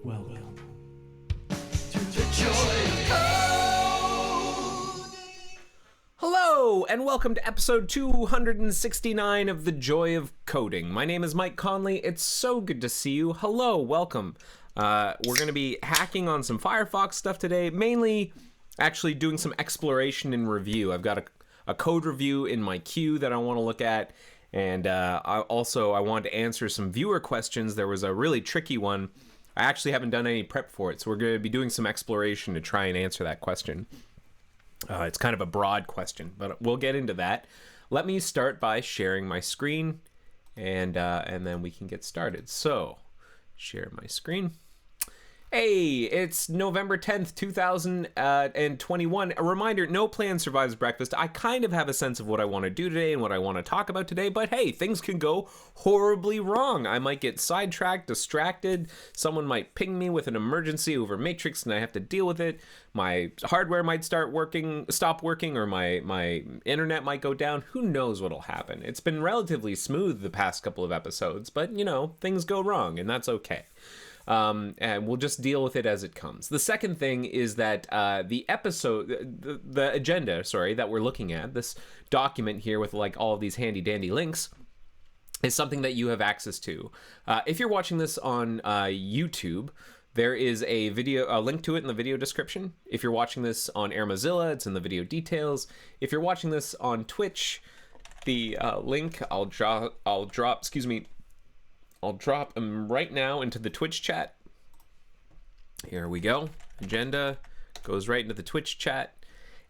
Welcome. Hello, and welcome to episode 269 of The Joy of Coding. My name is Mike Conley. It's so good to see you. Hello, welcome. We're going to be hacking on some Firefox stuff today, mainly actually doing some exploration and review. I've got a code review in my queue that I want to look at, and I want to answer some viewer questions. There was a really tricky one. I actually haven't done any prep for it, so we're going to be doing some exploration to try and answer that question. It's kind of a broad question, but we'll get into that. Let me start by sharing my screen, and then we can get started. So, share my screen. Hey, it's November 10th, 2021. A reminder, no plan survives breakfast. I kind of have a sense of what I want to do today and what I want to talk about today, but hey, things can go horribly wrong. I might get sidetracked, distracted. Someone might ping me with an emergency over Matrix and I have to deal with it. My hardware might stop working, or my internet might go down. Who knows what'll happen? It's been relatively smooth the past couple of episodes, but you know, things go wrong and that's okay. And we'll just deal with it as it comes. The second thing is that the agenda, that we're looking at, this document here with like all of these handy dandy links, is something that you have access to. If you're watching this on YouTube, there is a link to it in the video description. If you're watching this on Air Mozilla, it's in the video details. If you're watching this on Twitch, the link I'll drop them right now into the Twitch chat. Here we go. Agenda goes right into the Twitch chat.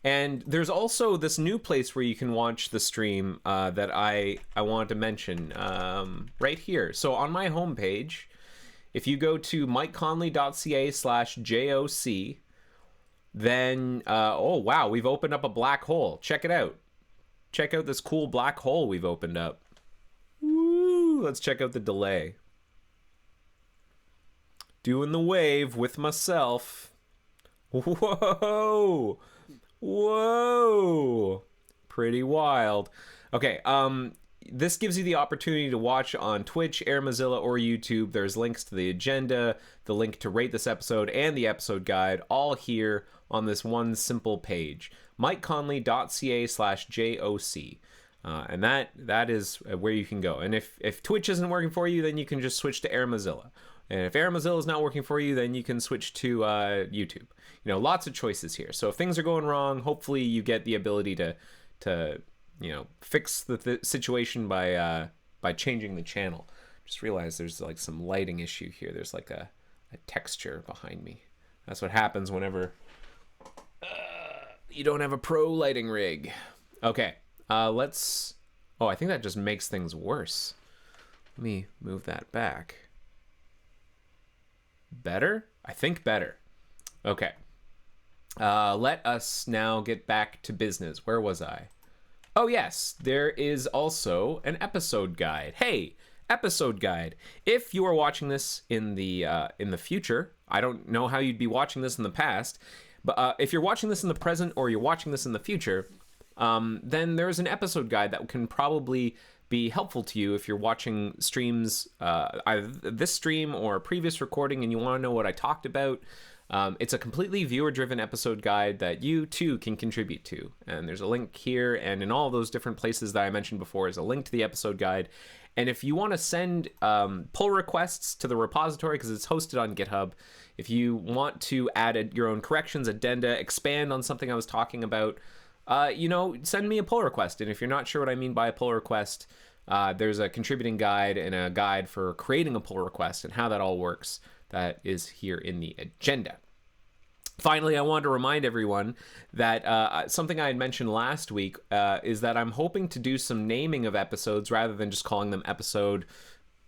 And there's also this new place where you can watch the stream that I want to mention right here. So on my homepage, if you go to mikeconley.ca/JOC, then, oh wow, we've opened up a black hole. Check it out. Check out this cool black hole we've opened up. Let's check out the delay. Doing the wave with myself. Whoa. Whoa. Pretty wild. Okay, this gives you the opportunity to watch on Twitch, Air Mozilla, or YouTube. There's links to the agenda, the link to rate this episode, and the episode guide, all here on this one simple page. mikeconley.ca/JOC. And that is where you can go. And if Twitch isn't working for you, then you can just switch to Air Mozilla. And if Air Mozilla is not working for you, then you can switch to YouTube. You know, lots of choices here. So if things are going wrong, hopefully you get the ability to fix the situation by changing the channel. Just realized there's like some lighting issue here. There's like a texture behind me. That's what happens whenever you don't have a pro lighting rig. Okay. I think that just makes things worse. Let me move that back. Better? I think better. Okay. Let us now get back to business. Where was I? Oh yes, there is also an episode guide. Hey, episode guide. If you are watching this in the future, I don't know how you'd be watching this in the past, but if you're watching this in the present or you're watching this in the future, then there's an episode guide that can probably be helpful to you if you're watching streams, either this stream or a previous recording, and you want to know what I talked about. It's a completely viewer-driven episode guide that you too can contribute to. And there's a link here, and in all those different places that I mentioned before is a link to the episode guide. And if you want to send pull requests to the repository, because it's hosted on GitHub, if you want to add your own corrections, addenda, expand on something I was talking about, send me a pull request. And if you're not sure what I mean by a pull request, there's a contributing guide and a guide for creating a pull request and how that all works. That is here in the agenda. Finally, I wanted to remind everyone that something I had mentioned last week is that I'm hoping to do some naming of episodes rather than just calling them episode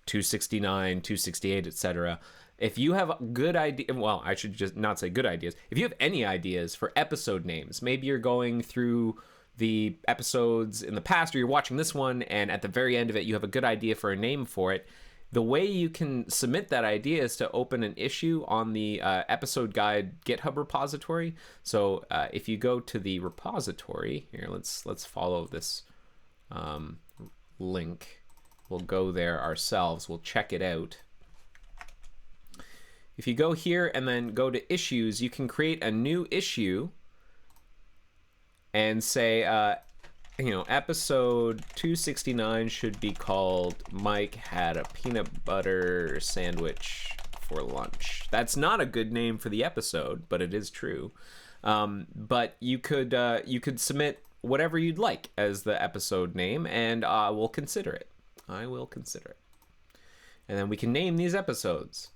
269, 268, etc. If you have good ideas, well, I should just not say good ideas. If you have any ideas for episode names, maybe you're going through the episodes in the past or you're watching this one and at the very end of it you have a good idea for a name for it, the way you can submit that idea is to open an issue on the episode guide GitHub repository. So if you go to the repository, here, let's follow this link. We'll go there ourselves. We'll check it out. if you go here and then go to issues, you can create a new issue and say, episode 269 should be called Mike had a peanut butter sandwich for lunch. That's not a good name for the episode, but it is true. But you could submit whatever you'd like as the episode name, and I will consider it. And then we can name these episodes.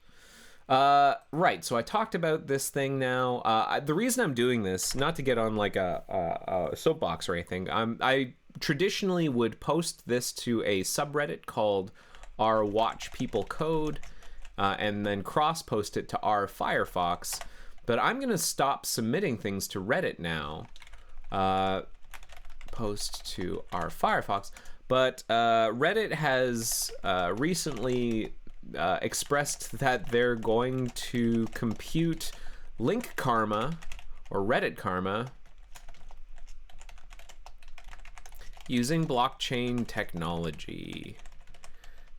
Right, so I talked about this thing now. The reason I'm doing this, not to get on like a soapbox or anything, I traditionally would post this to a subreddit called r Watch People Code, and then cross-post it to r Firefox, but I'm going to stop submitting things to Reddit now. Post to r Firefox, but Reddit has recently expressed that they're going to compute link karma or Reddit karma using blockchain technology.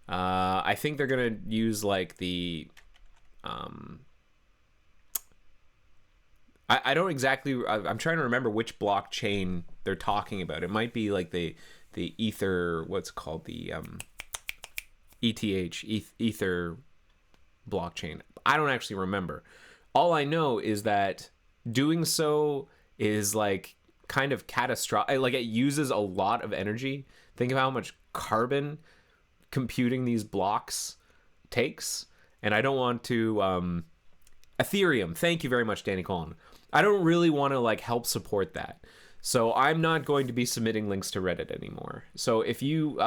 I think they're gonna use like the I don't exactly, I'm trying to remember which blockchain they're talking about. It might be like the Ether, what's it called, the Ether blockchain. I don't actually remember. All I know is that doing so is like kind of catastrophic. Like, it uses a lot of energy. Think of how much carbon computing these blocks takes. And I don't want to Ethereum, thank you very much, Danny Collin. I don't really want to like help support that. So I'm not going to be submitting links to Reddit anymore. So if you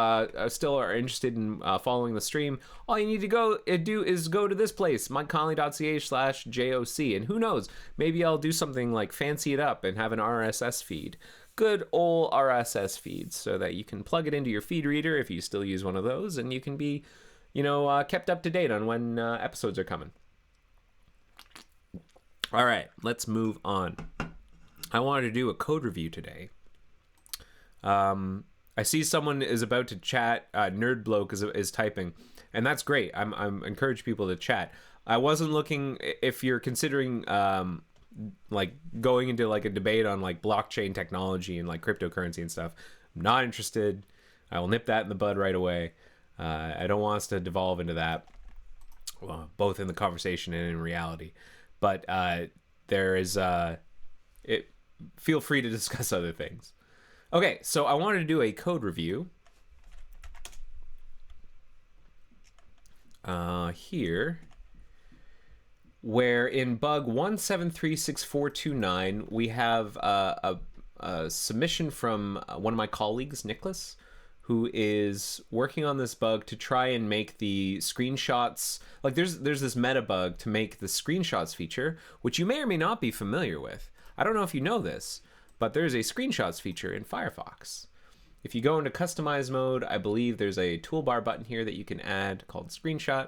still are interested in following the stream, all you need to do is go to this place, mikeconley.ch/JOC. And who knows, maybe I'll do something like fancy it up and have an RSS feed. Good old RSS feed, so that you can plug it into your feed reader if you still use one of those, and you can be, kept up to date on when episodes are coming. All right, let's move on. I wanted to do a code review today. I see someone is about to chat. Nerd Bloke is typing, and that's great. I'm encourage people to chat. I wasn't looking, if you're considering like going into like a debate on like blockchain technology and like cryptocurrency and stuff. I'm not interested. I will nip that in the bud right away. I don't want us to devolve into that, both in the conversation and in reality. But there is feel free to discuss other things. Okay, so I wanted to do a code review here, where in bug 1736429 we have a submission from one of my colleagues, Nicholas, who is working on this bug to try and make the screenshots, like there's this meta bug to make the screenshots feature, which you may or may not be familiar with. I don't know if you know this, but there's a screenshots feature in Firefox. If you go into customize mode, I believe there's a toolbar button here that you can add called screenshot,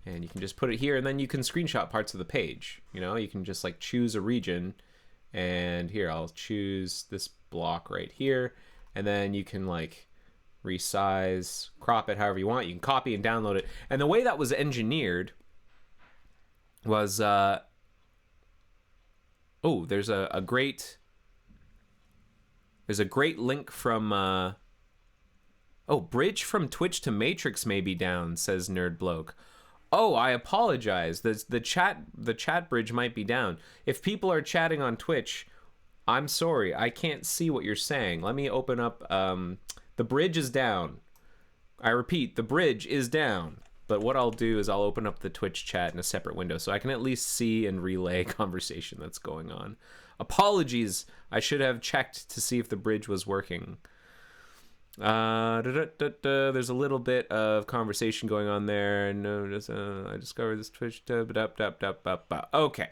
and you can just put it here, and then you can screenshot parts of the page. You can just like choose a region, and here I'll choose this block right here, and then you can like resize, crop it however you want. You can copy and download it. And the way that was engineered was there's a great link from bridge from Twitch to Matrix may be down, says Nerd Bloke. Oh, I apologize. The chat bridge might be down. If people are chatting on Twitch, I'm sorry. I can't see what you're saying. Let me open up the bridge is down. I repeat, the bridge is down. But what I'll do is I'll open up the Twitch chat in a separate window so I can at least see and relay conversation that's going on. Apologies. I should have checked to see if the bridge was working. There's a little bit of conversation going on there. No, I discovered this Twitch. Okay.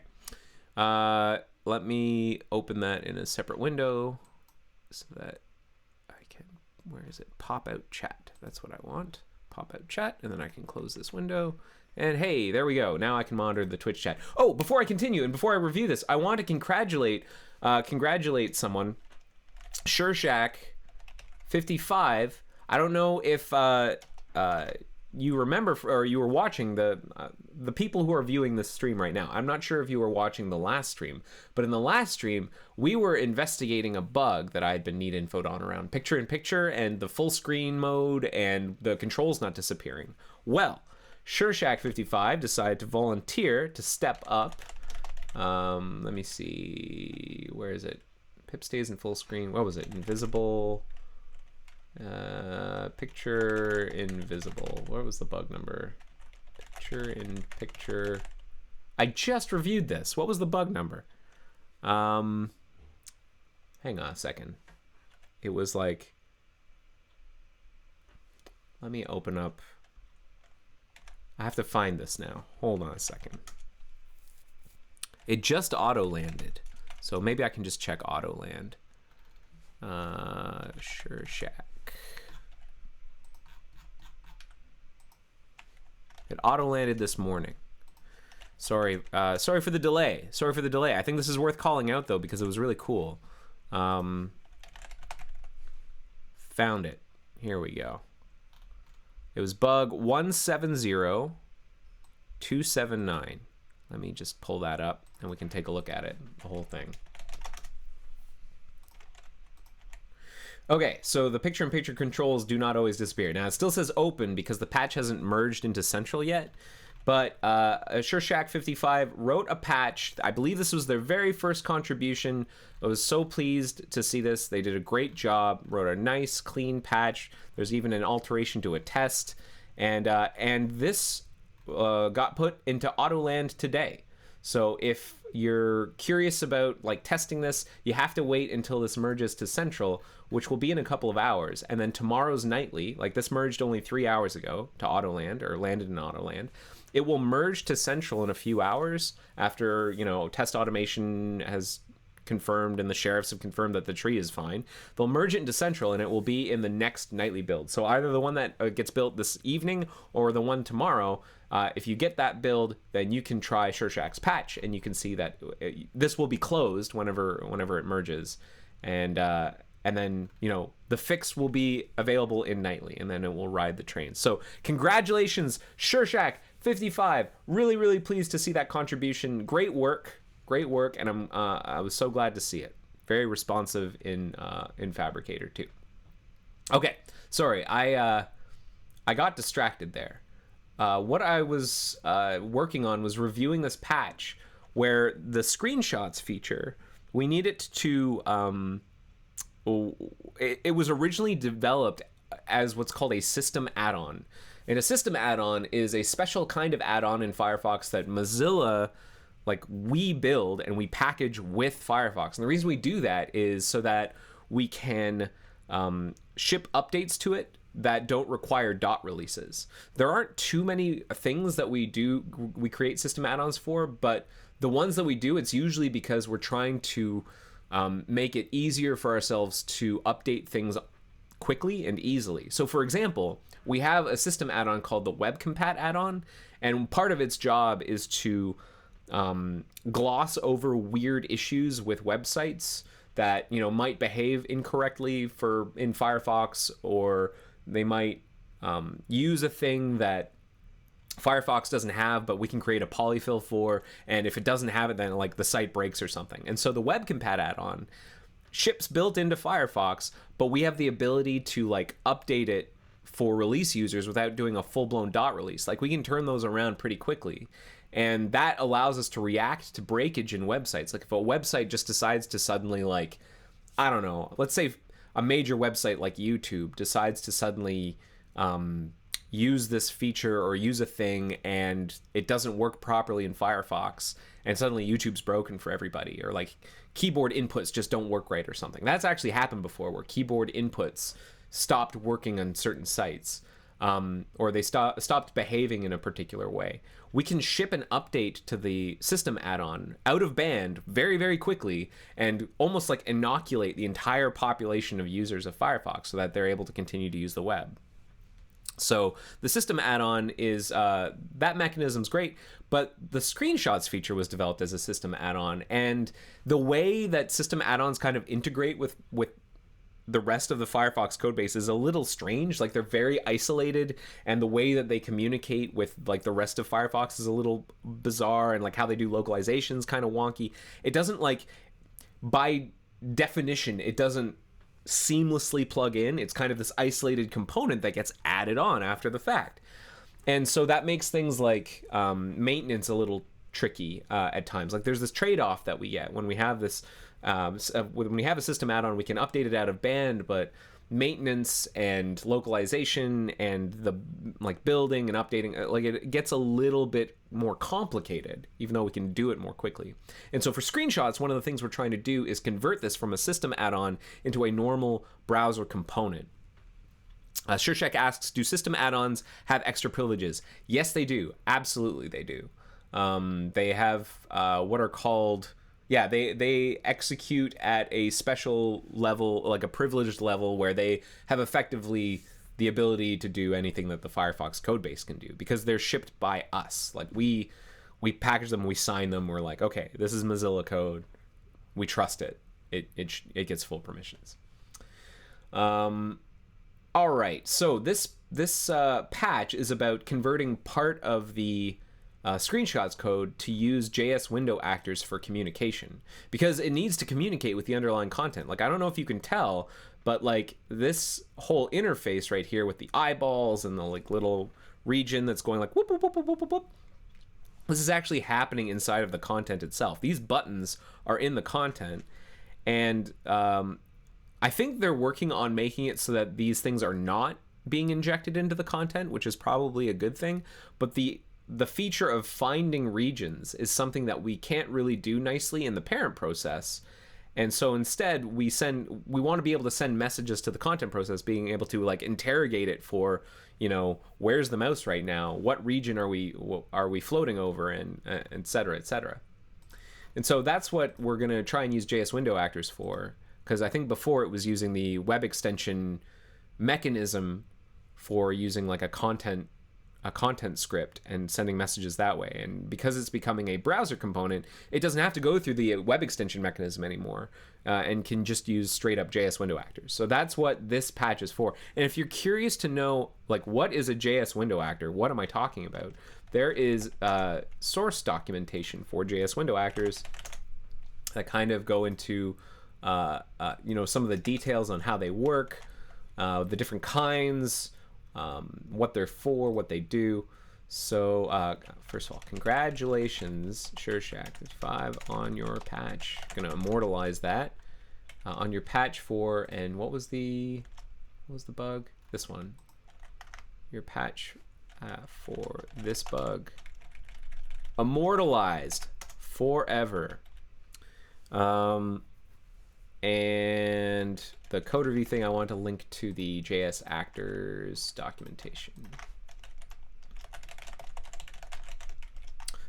Let me open that in a separate window so that I can, where is it? Pop out chat. That's what I want. Pop out chat, and then I can close this window. And hey, there we go. Now I can monitor the Twitch chat. Oh, before I continue and before I review this, I want to congratulate someone. Shershak55. I don't know if you remember, or you were watching the people who are viewing this stream right now. I'm not sure if you were watching the last stream, but in the last stream, we were investigating a bug that I had been need infoed on around picture-in-picture and the full screen mode and the controls not disappearing. Well, SureShack55 decided to volunteer to step up. Let me see. Where is it? Pip stays in full screen. What was it? Invisible. Picture invisible. What was the bug number? Picture in picture. I just reviewed this. What was the bug number? Hang on a second. It was like, let me open up. I have to find this now. Hold on a second. It just auto landed. So maybe I can just check auto land. SureShack. It auto landed this morning. Sorry for the delay. Sorry for the delay. I think this is worth calling out though because it was really cool. Found it. Here we go. It was bug 170279. Let me just pull that up and we can take a look at it, the whole thing. Okay, so the picture-in-picture controls do not always disappear. Now, it still says open because the patch hasn't merged into Central yet, but SureShack55 wrote a patch. I believe this was their very first contribution. I was so pleased to see this. They did a great job, wrote a nice, clean patch. There's even an alteration to a test, and this got put into Autoland today. So if you're curious about like testing this, you have to wait until this merges to Central, which will be in a couple of hours. And then tomorrow's nightly, like this merged only 3 hours ago to Autoland, or landed in Autoland. It will merge to Central in a few hours after, you know, test automation has confirmed and the sheriffs have confirmed that the tree is fine. They'll merge it into Central and it will be in the next nightly build. So either the one that gets built this evening or the one tomorrow. If you get that build, then you can try SureShack's patch and you can see that this will be closed whenever it merges. And then, you know, the fix will be available in nightly and then it will ride the train. So congratulations, SureShack55. Really, really pleased to see that contribution. Great work. And I was so glad to see it. Very responsive in Fabricator too. Okay, sorry, I got distracted there. What I was working on was reviewing this patch where the screenshots feature, we need it to, it was originally developed as what's called a system add-on. And a system add-on is a special kind of add-on in Firefox that Mozilla, like, we build and we package with Firefox. And the reason we do that is so that we can ship updates to it that don't require dot releases. There aren't too many things that we create system add-ons for, but the ones that we do, it's usually because we're trying to make it easier for ourselves to update things quickly and easily. So for example, we have a system add-on called the WebCompat add-on, and part of its job is to gloss over weird issues with websites that, you know, might behave incorrectly in Firefox, or they might use a thing that Firefox doesn't have, but we can create a polyfill for, and if it doesn't have it, then like the site breaks or something. And so the WebCompat add-on ships built into Firefox, but we have the ability to like update it for release users without doing a full-blown dot release. Like we can turn those around pretty quickly. And that allows us to react to breakage in websites. Like if a website just decides to suddenly, like, I don't know, let's say a major website like YouTube decides to suddenly use this feature or use a thing and it doesn't work properly in Firefox, and suddenly YouTube's broken for everybody, or like keyboard inputs just don't work right or something. That's actually happened before, where keyboard inputs stopped working on certain sites, or they stopped behaving in a particular way. We can ship an update to the system add-on out of band very, very quickly and almost like inoculate the entire population of users of Firefox so that they're able to continue to use the web. So the system add-on is, that mechanism's great, but the screenshots feature was developed as a system add-on, and the way that system add-ons kind of integrate with the rest of the Firefox codebase is a little strange. Like they're very isolated, and the way that they communicate with like the rest of Firefox is a little bizarre, and like how they do localization is kind of wonky. It doesn't like, by definition, it doesn't seamlessly plug in. It's kind of this isolated component that gets added on after the fact. And so that makes things like maintenance a little tricky at times. Like there's this trade-off that we get when we have this, when we have a system add-on, we can update it out of band, but maintenance and localization and the like building and updating, like it gets a little bit more complicated, even though we can do it more quickly. And so for screenshots, one of the things we're trying to do is convert this from a system add-on into a normal browser component. Shurshak asks, do system add-ons have extra privileges? Yes, they do. Absolutely, they do. They have what are called, they execute at a special level, like a privileged level, where they have effectively the ability to do anything that the Firefox codebase can do, because they're shipped by us. Like we package them, we sign them, we're like, okay, this is Mozilla code, we trust it. It gets full permissions. All right, so this patch is about converting part of the screenshots code to use JS window actors for communication, because it needs to communicate with the underlying content. Like, I don't know if you can tell, but like this whole interface right here with the eyeballs and the like little region that's going like whoop, whoop, whoop, whoop, whoop, whoop, this is actually happening inside of the content itself. These buttons are in the content, and I think they're working on making it so that these things are not being injected into the content, which is probably a good thing. But the feature of finding regions is something that we can't really do nicely in the parent process. And so instead we want to be able to send messages to the content process, being able to like interrogate it for, you know, where's the mouse right now? What region are we floating over, and et cetera, et cetera. And so that's what we're going to try and use JS window actors for. Because I think before it was using the web extension mechanism for using like a content script and sending messages that way. And because it's becoming a browser component, it doesn't have to go through the web extension mechanism anymore, and can just use straight up JS window actors. So that's what this patch is for. And if you're curious to know like what is a JS window actor, what am I talking about? There is source documentation for JS window actors that kind of go into some of the details on how they work, the different kinds, what they're for, what they do. So first of all, congratulations, Shurshak. 5 on your patch. Gonna immortalize that on your patch for, and what was the bug? This one. Your patch for this bug immortalized forever. And the code review thing, I want to link to the JS actors documentation.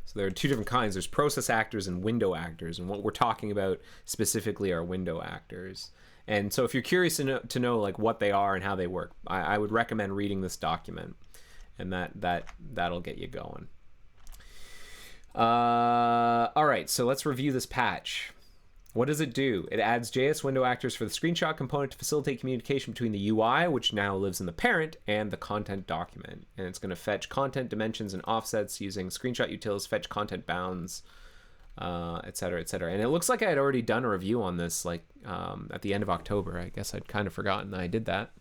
So there are 2 different kinds. There's process actors and window actors, and what we're talking about specifically are window actors. And so if you're curious to know like what they are and how they work, I would recommend reading this document, and that'll get you going. All right, so let's review this patch. What does it do? It adds JS window actors for the screenshot component to facilitate communication between the UI, which now lives in the parent, and the content document. And it's going to fetch content dimensions and offsets using screenshot utils, fetch content bounds, et cetera, et cetera. And it looks like I had already done a review on this like at the end of October. I guess I'd kind of forgotten that I did that.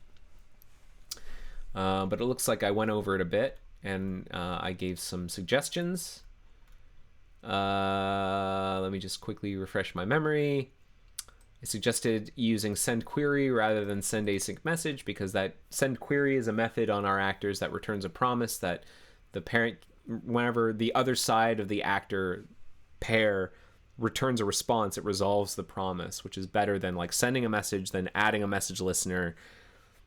But it looks like I went over it a bit, and I gave some suggestions. Let me just quickly refresh my memory. I suggested using send query rather than send async message, because that send query is a method on our actors that returns a promise that the parent, whenever the other side of the actor pair returns a response, it resolves the promise, which is better than like sending a message, then adding a message listener,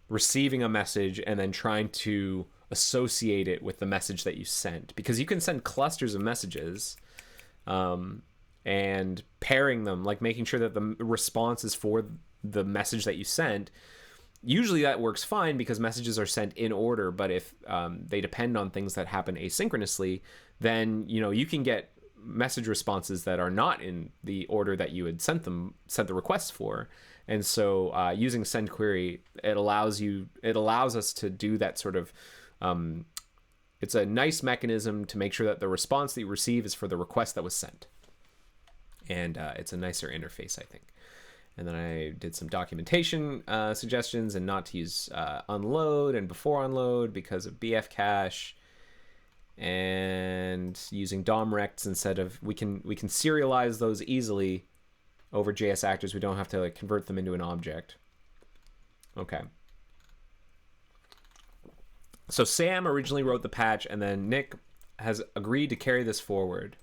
receiving a message, and then trying to associate it with the message that you sent. Because you can send clusters of messages, and pairing them, like making sure that the response is for the message that you sent. Usually that works fine because messages are sent in order, but if they depend on things that happen asynchronously, then you can get message responses that are not in the order that you had sent the requests for, And so using send query, it allows us to do that sort of, it's a nice mechanism to make sure that the response that you receive is for the request that was sent. And it's a nicer interface, I think. And then I did some documentation suggestions, and not to use unload and before unload because of BF cache, and using DOMRECTs instead of, we can serialize those easily over JS actors. We don't have to like convert them into an object. Okay. So Sam originally wrote the patch, and then Nick has agreed to carry this forward.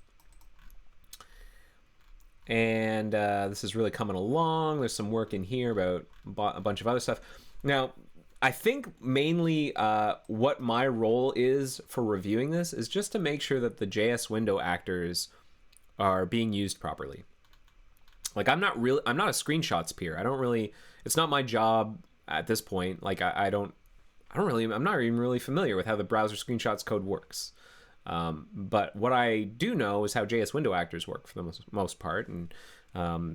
And this is really coming along. There's some work in here about a bunch of other stuff. Now, I think mainly what my role is for reviewing this is just to make sure that the JS window actors are being used properly. Like, I'm not a screenshots peer. I don't really, it's not my job at this point. Like, I'm not even really familiar with how the browser screenshots code works. But what I do know is how JS window actors work for the most part. And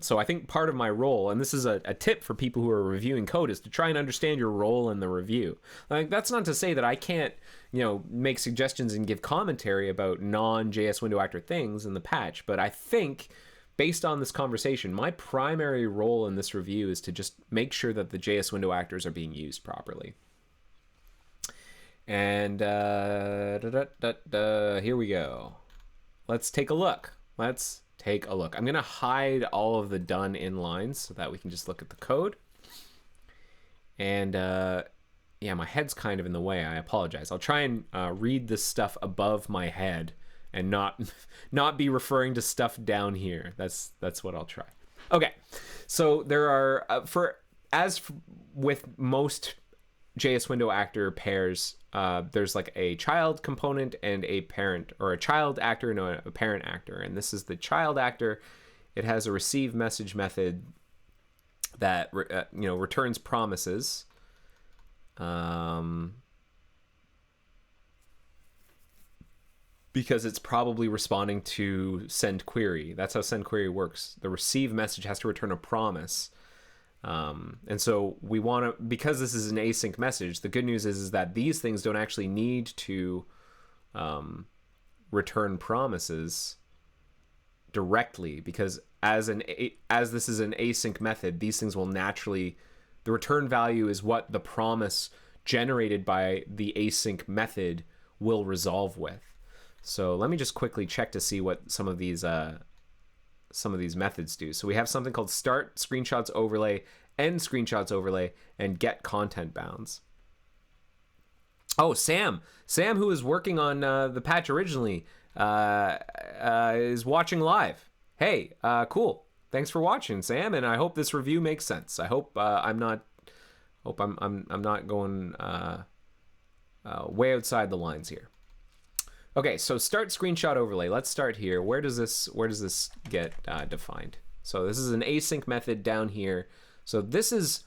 so I think part of my role, and this is a tip for people who are reviewing code, is to try and understand your role in the review. Like, that's not to say that I can't, make suggestions and give commentary about non-JS window actor things in the patch. But I think, based on this conversation, my primary role in this review is to just make sure that the JS window actors are being used properly. And here we go. Let's take a look. I'm going to hide all of the done inlines so that we can just look at the code. And yeah, my head's kind of in the way. I apologize. I'll try and read this stuff above my head and not be referring to stuff down here. That's what I'll try. Okay. So there are with most JS window actor pairs, there's like a child component and a parent, or a child actor and a parent actor. And this is the child actor. It has a receive message method that returns promises. Because it's probably responding to send query. That's how send query works. The receive message has to return a promise. And so we want to, because this is an async message, the good news is that these things don't actually need to return promises directly, because as this is an async method, these things will naturally, the return value is what the promise generated by the async method will resolve with. So let me just quickly check to see what some of these methods do. So we have something called start screenshots overlay, end screenshots overlay, and get content bounds. Oh, Sam, who was working on the patch originally, is watching live. Hey, cool. Thanks for watching, Sam, and I hope this review makes sense. I hope I'm not going way outside the lines here. Okay, so start screenshot overlay. Let's start here. Where does this get defined? So this is an async method down here. So this is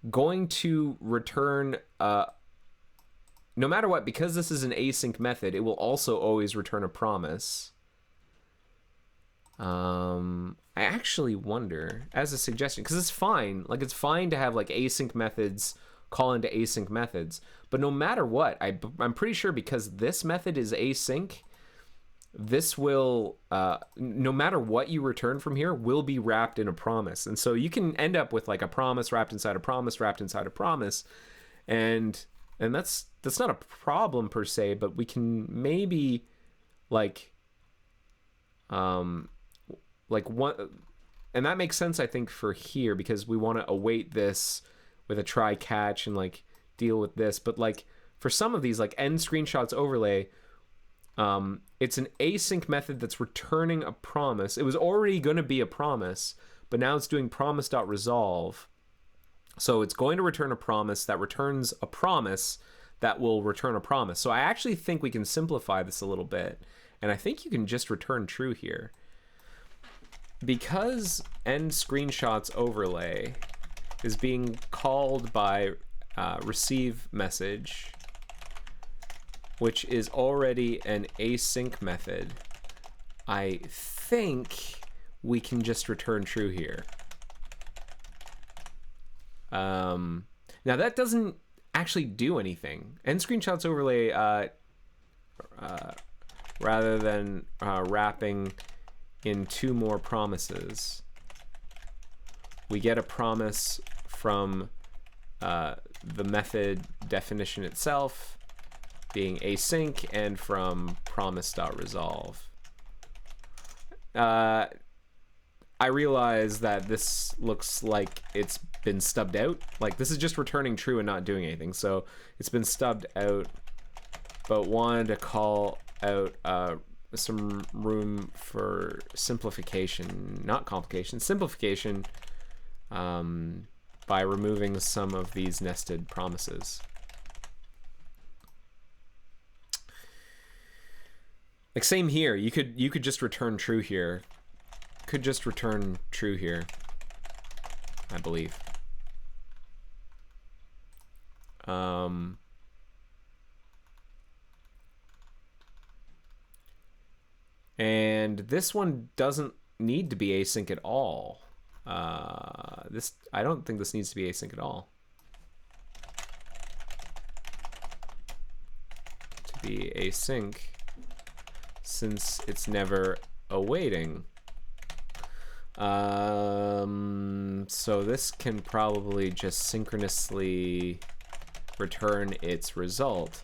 going to return, no matter what, because this is an async method, it will also always return a promise. I actually wonder, as a suggestion, because it's fine. Like, it's fine to have like async methods call into async methods, but no matter what, I'm pretty sure because this method is async, this will, no matter what you return from here, will be wrapped in a promise. And so you can end up with like a promise wrapped inside a promise wrapped inside a promise, and that's not a problem per se, but we can maybe like one, and that makes sense I think for here, because we want to await this with a try catch and like deal with this. But like for some of these, like end screenshots overlay, it's an async method that's returning a promise. It was already going to be a promise, but now it's doing promise.resolve. So it's going to return a promise that returns a promise that will return a promise. So I actually think we can simplify this a little bit, and I think you can just return true here. Because end screenshots overlay is being called by receive message, which is already an async method, I think we can just return true here. Now that doesn't actually do anything. End screenshots overlay, rather than wrapping in two more promises, we get a promise from the method definition itself being async and from promise.resolve. I realize that this looks like it's been stubbed out. Like, this is just returning true and not doing anything. So it's been stubbed out, but wanted to call out some room for simplification, not complication, simplification, by removing some of these nested promises. Like, same here. You could just return true here. Could just return true here, I believe. And this one doesn't need to be async at all. I don't think this needs to be async at all. To be async, since it's never awaiting. So this can probably just synchronously return its result.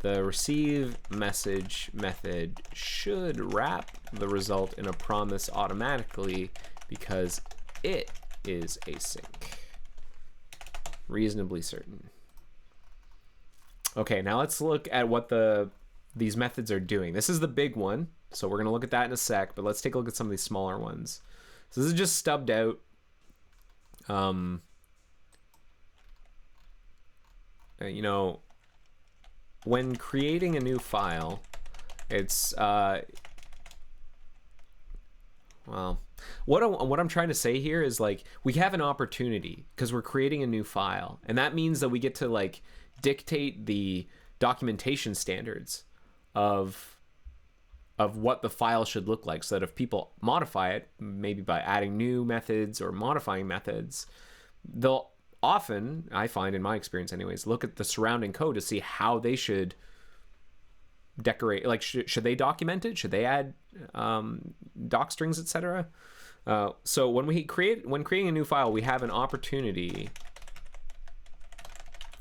The receive message method should wrap the result in a promise automatically because it is async. Reasonably certain. Okay, now let's look at what these methods are doing. This is the big one, so we're going to look at that in a sec, but let's take a look at some of these smaller ones. So this is just stubbed out. You know, when creating a new file, it's well, what I'm trying to say here is, like, we have an opportunity because we're creating a new file, and that means that we get to, like, dictate the documentation standards of what the file should look like, so that if people modify it, maybe by adding new methods or modifying methods, they'll often, I find in my experience anyways, look at the surrounding code to see how they should decorate. Like, should they document it? Should they add doc strings, etc.? So when creating a new file, we have an opportunity.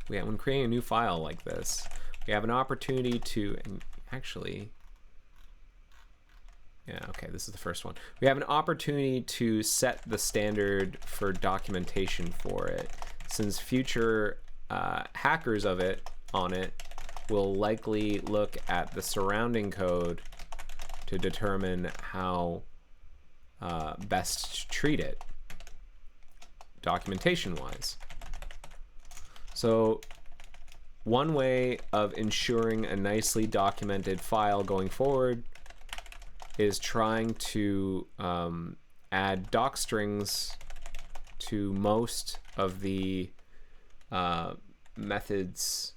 When creating a new file like this, we have an opportunity to, and actually, yeah, okay, this is the first one. We have an opportunity to set the standard for documentation for it, since future hackers on it will likely look at the surrounding code to determine how best to treat it documentation-wise. So one way of ensuring a nicely documented file going forward is trying to add doc strings to most of the methods,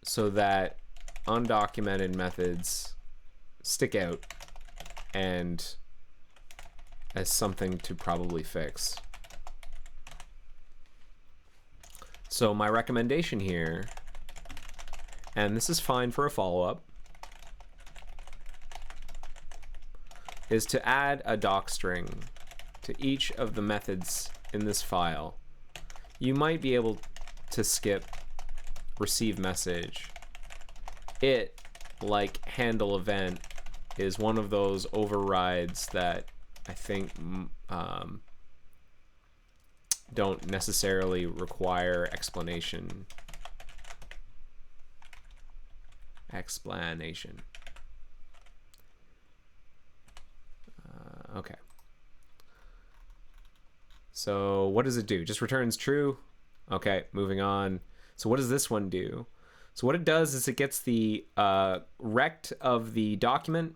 so that undocumented methods stick out and as something to probably fix. So my recommendation here, and this is fine for a follow-up, is to add a doc string to each of the methods in this file. You might be able to skip receive message. It, like handle event, is one of those overrides that I think don't necessarily require explanation. Okay. So what does it do? Just returns true. Okay, moving on. So what does this one do? So what it does is it gets the rect of the document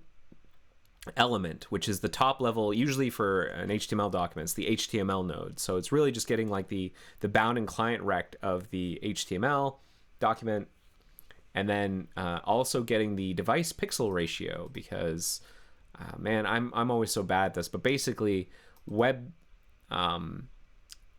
element, which is the top level, usually for an HTML document, it's the HTML node. So it's really just getting like the bound and client rect of the HTML document, and then also getting the device pixel ratio, because Man, I'm always so bad at this, but basically web,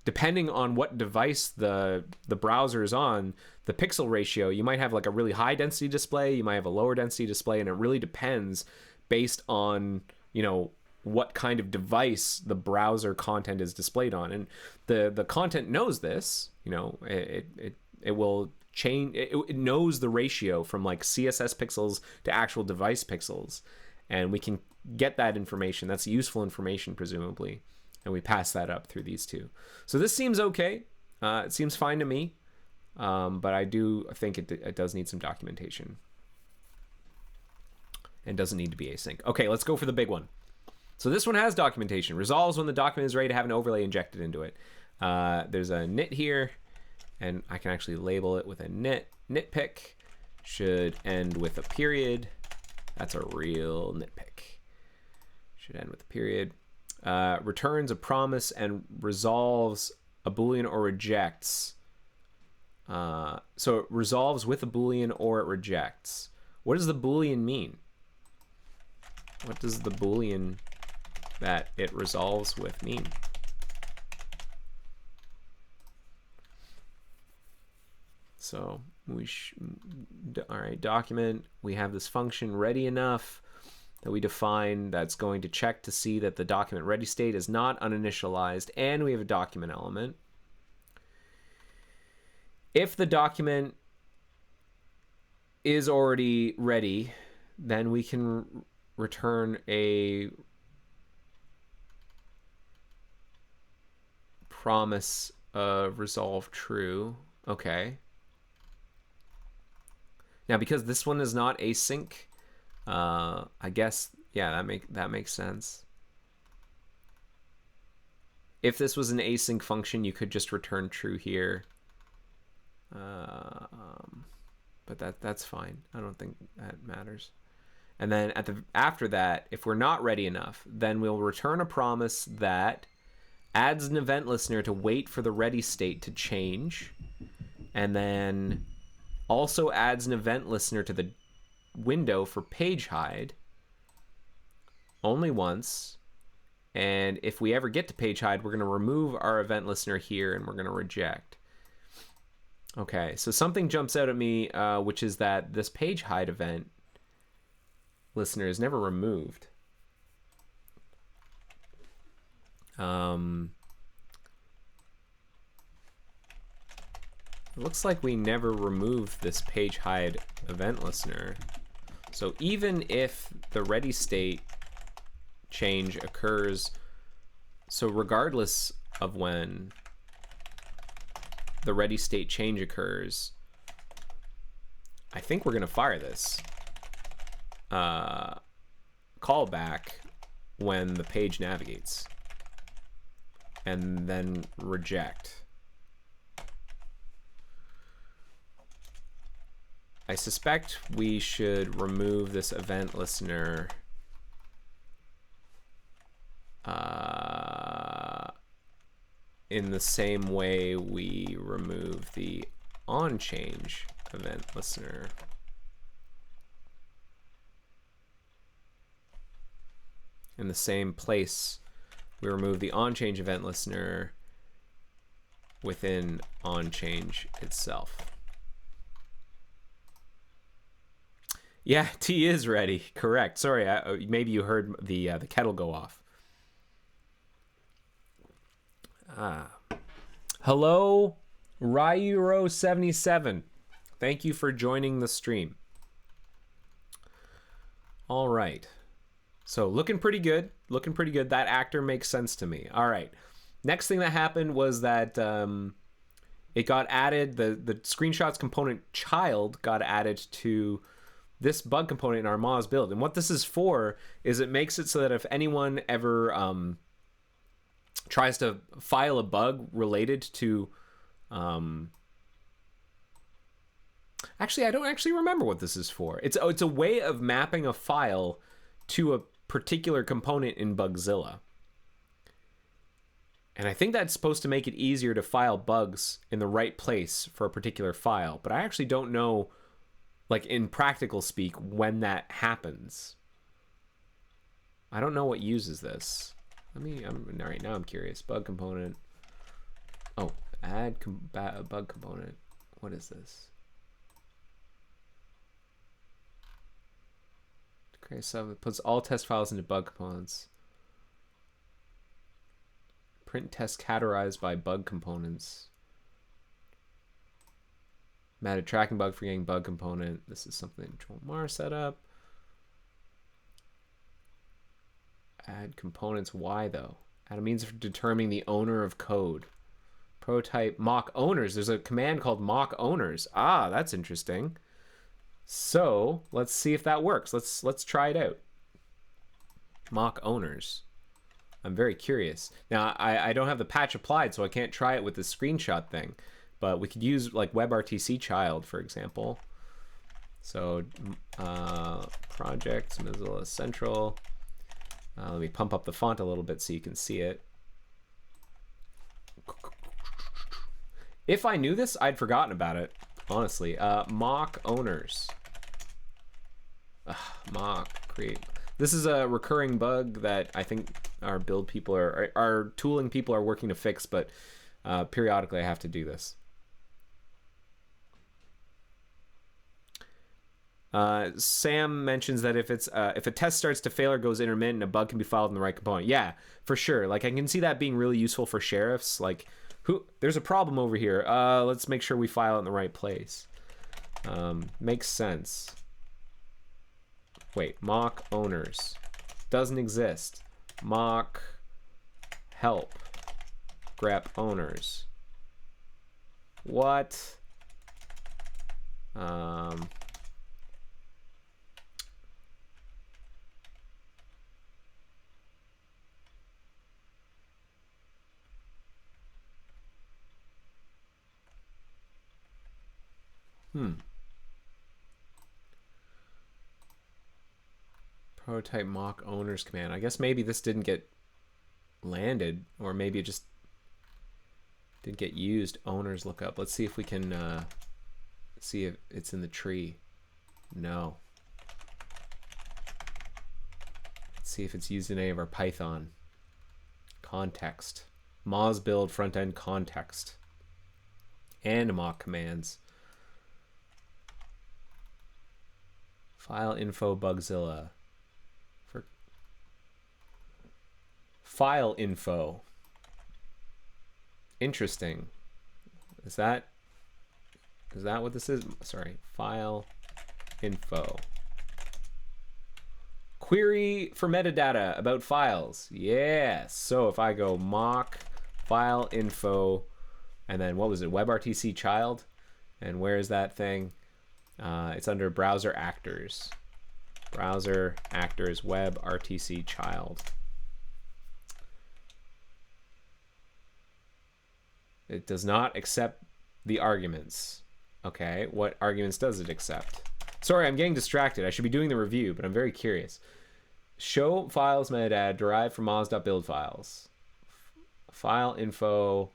depending on what device the browser is on, the pixel ratio, you might have like a really high density display, you might have a lower density display, and it really depends based on, you know, what kind of device the browser content is displayed on. And the content knows this, you know, it will change, it knows the ratio from like CSS pixels to actual device pixels, and we can get that information. That's useful information, presumably, and we pass that up through these two. So this seems okay. It seems fine to me, but I do think it does need some documentation and doesn't need to be async. Okay, let's go for the big one. So this one has documentation. Resolves when the document is ready to have an overlay injected into it. There's a nit here, and I can actually label it with a nitpick. Should end with a period. That's a real nitpick. Should end with a period. Returns a promise and resolves a Boolean or rejects. So it resolves with a Boolean or it rejects. What does the Boolean mean? What does the Boolean that it resolves with mean? So all right, document, we have this function ready enough that we define that's going to check to see that the document ready state is not uninitialized, and we have a document element. If the document is already ready, then we can return a promise of resolve true. Okay. Now, because this one is not async, I guess, yeah, that makes sense. If this was an async function, you could just return true here. But that's fine. I don't think that matters. And then after that, if we're not ready enough, then we'll return a promise that adds an event listener to wait for the ready state to change, and then also adds an event listener to the window for page hide only once. And if we ever get to page hide, we're going to remove our event listener here, and we're going to reject. Okay, so something jumps out at me, which is that this page hide event listener is never removed. It looks like we never removed this page hide event listener. So even if the ready state change occurs, so regardless of when the ready state change occurs, I think we're going to fire this callback when the page navigates, and then reject. I suspect we should remove this event listener in the same way we remove the onChange event listener. In the same place we remove the onChange event listener within onChange itself. Yeah, tea is ready. Correct. Sorry, maybe you heard the kettle go off. Hello, Ryuro77. Thank you for joining the stream. All right. So looking pretty good. Looking pretty good. That actor makes sense to me. All right. Next thing that happened was that it got added. The screenshots component child got added to this bug component in our Moz build. And what this is for is it makes it so that if anyone ever tries to file a bug related to actually, I don't actually remember what this is for. It's a way of mapping a file to a particular component in Bugzilla. And I think that's supposed to make it easier to file bugs in the right place for a particular file, but I actually don't know, like in practical speak, when that happens. I don't know what uses this. All right, now I'm curious. Bug component. Oh, add bug component. What is this? Okay, so it puts all test files into bug components. Print test categorized by bug components. Matted tracking bug for getting bug component. This is something Control Mar set up. Add components. Why though? Add a means for determining the owner of code. Prototype mock owners. There's a command called mock owners. Ah, that's interesting. So let's see if that works. Let's try it out. Mock owners. I'm very curious. Now I don't have the patch applied, so I can't try it with the screenshot thing. But we could use like WebRTC child, for example. So project Mozilla Central. Let me pump up the font a little bit so you can see it. If I knew this, I'd forgotten about it, honestly. Mock owners. Mock create. This is a recurring bug that I think our build people our tooling people are working to fix, but periodically I have to do this. Sam mentions that if a test starts to fail or goes intermittent, a bug can be filed in the right component. Yeah, for sure. Like I can see that being really useful for sheriffs. Like, there's a problem over here. Let's make sure we file it in the right place. Makes sense. Wait, mock owners doesn't exist. Mock help grep owners. What? Prototype mock owners command. I guess maybe this didn't get landed, or maybe it just didn't get used. Owners lookup. Let's see if we can see if it's in the tree. No. Let's see if it's used in any of our Python. Context. Moz build front end context. And mock commands. File info Bugzilla. For file info. Interesting. Is that what this is? Sorry. File info. Query for metadata about files. Yeah. So if I go mock file info, and then what was it? WebRTC child. And where is that thing? It's under browser actors. Browser actors WebRTC child. It does not accept the arguments. Okay, what arguments does it accept? Sorry, I'm getting distracted. I should be doing the review, but I'm very curious. Show files metadata derived from moz.build files. File info.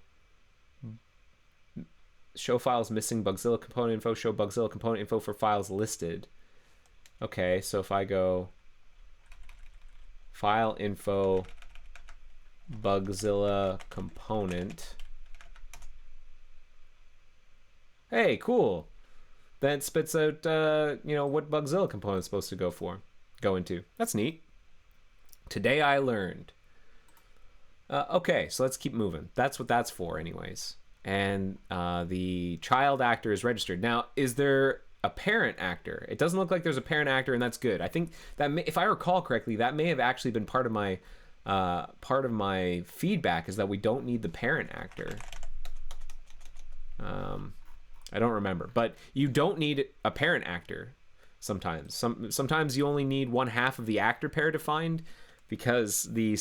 Show files missing Bugzilla component info. Show Bugzilla component info for files listed. Okay, so if I go file info Bugzilla component. Hey, cool. That spits out what Bugzilla component is supposed to go into. That's neat. Today I learned. Okay, so let's keep moving. That's what that's for anyways. And the child actor is registered. Now, is there a parent actor? It doesn't look like there's a parent actor, and that's good. I think that if I recall correctly, that may have actually been part of my feedback, is that we don't need the parent actor. I don't remember, but you don't need a parent actor sometimes. Sometimes you only need one half of the actor pair defined, because the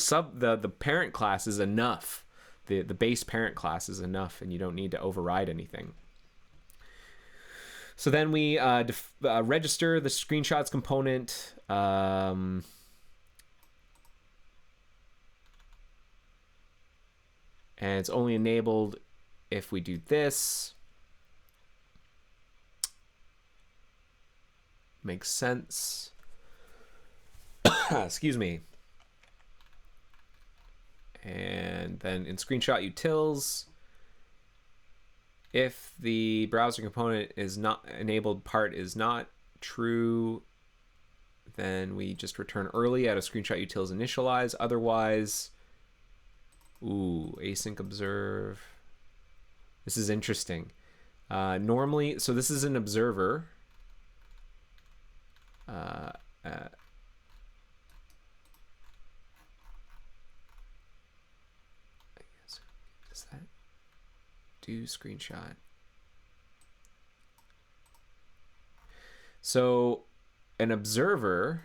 parent class is enough. The base parent class is enough, and you don't need to override anything. So then we register the screenshots component. And it's only enabled if we do this. Makes sense. Excuse me. And then in screenshot utils, if the browser component is not enabled part is not true, then we just return early out of screenshot utils initialize. Otherwise, async observe. This is interesting. Normally, so this is an observer. I guess, does that do screenshot? So an observer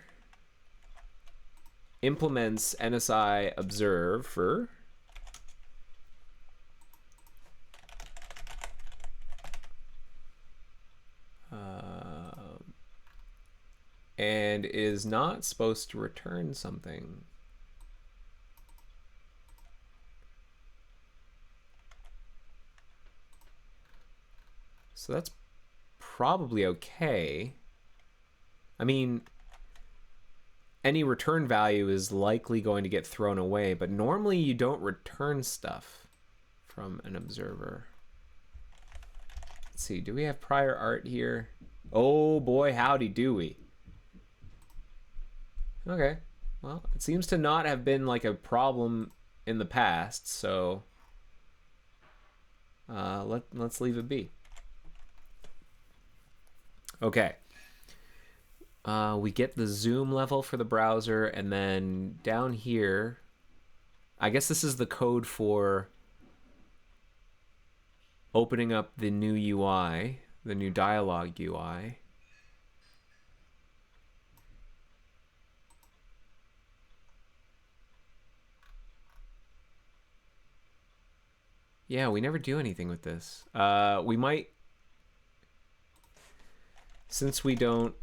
implements NSI observer and is not supposed to return something. So that's probably okay. I mean, any return value is likely going to get thrown away, but normally you don't return stuff from an observer. Let's see, do we have prior art here? Oh boy, howdy do we. Okay, well, it seems to not have been like a problem in the past, so let's leave it be. Okay. We get the zoom level for the browser, and then down here, I guess this is the code for opening up the new UI, the new dialog UI. Yeah, we never do anything with this. We might, since we don't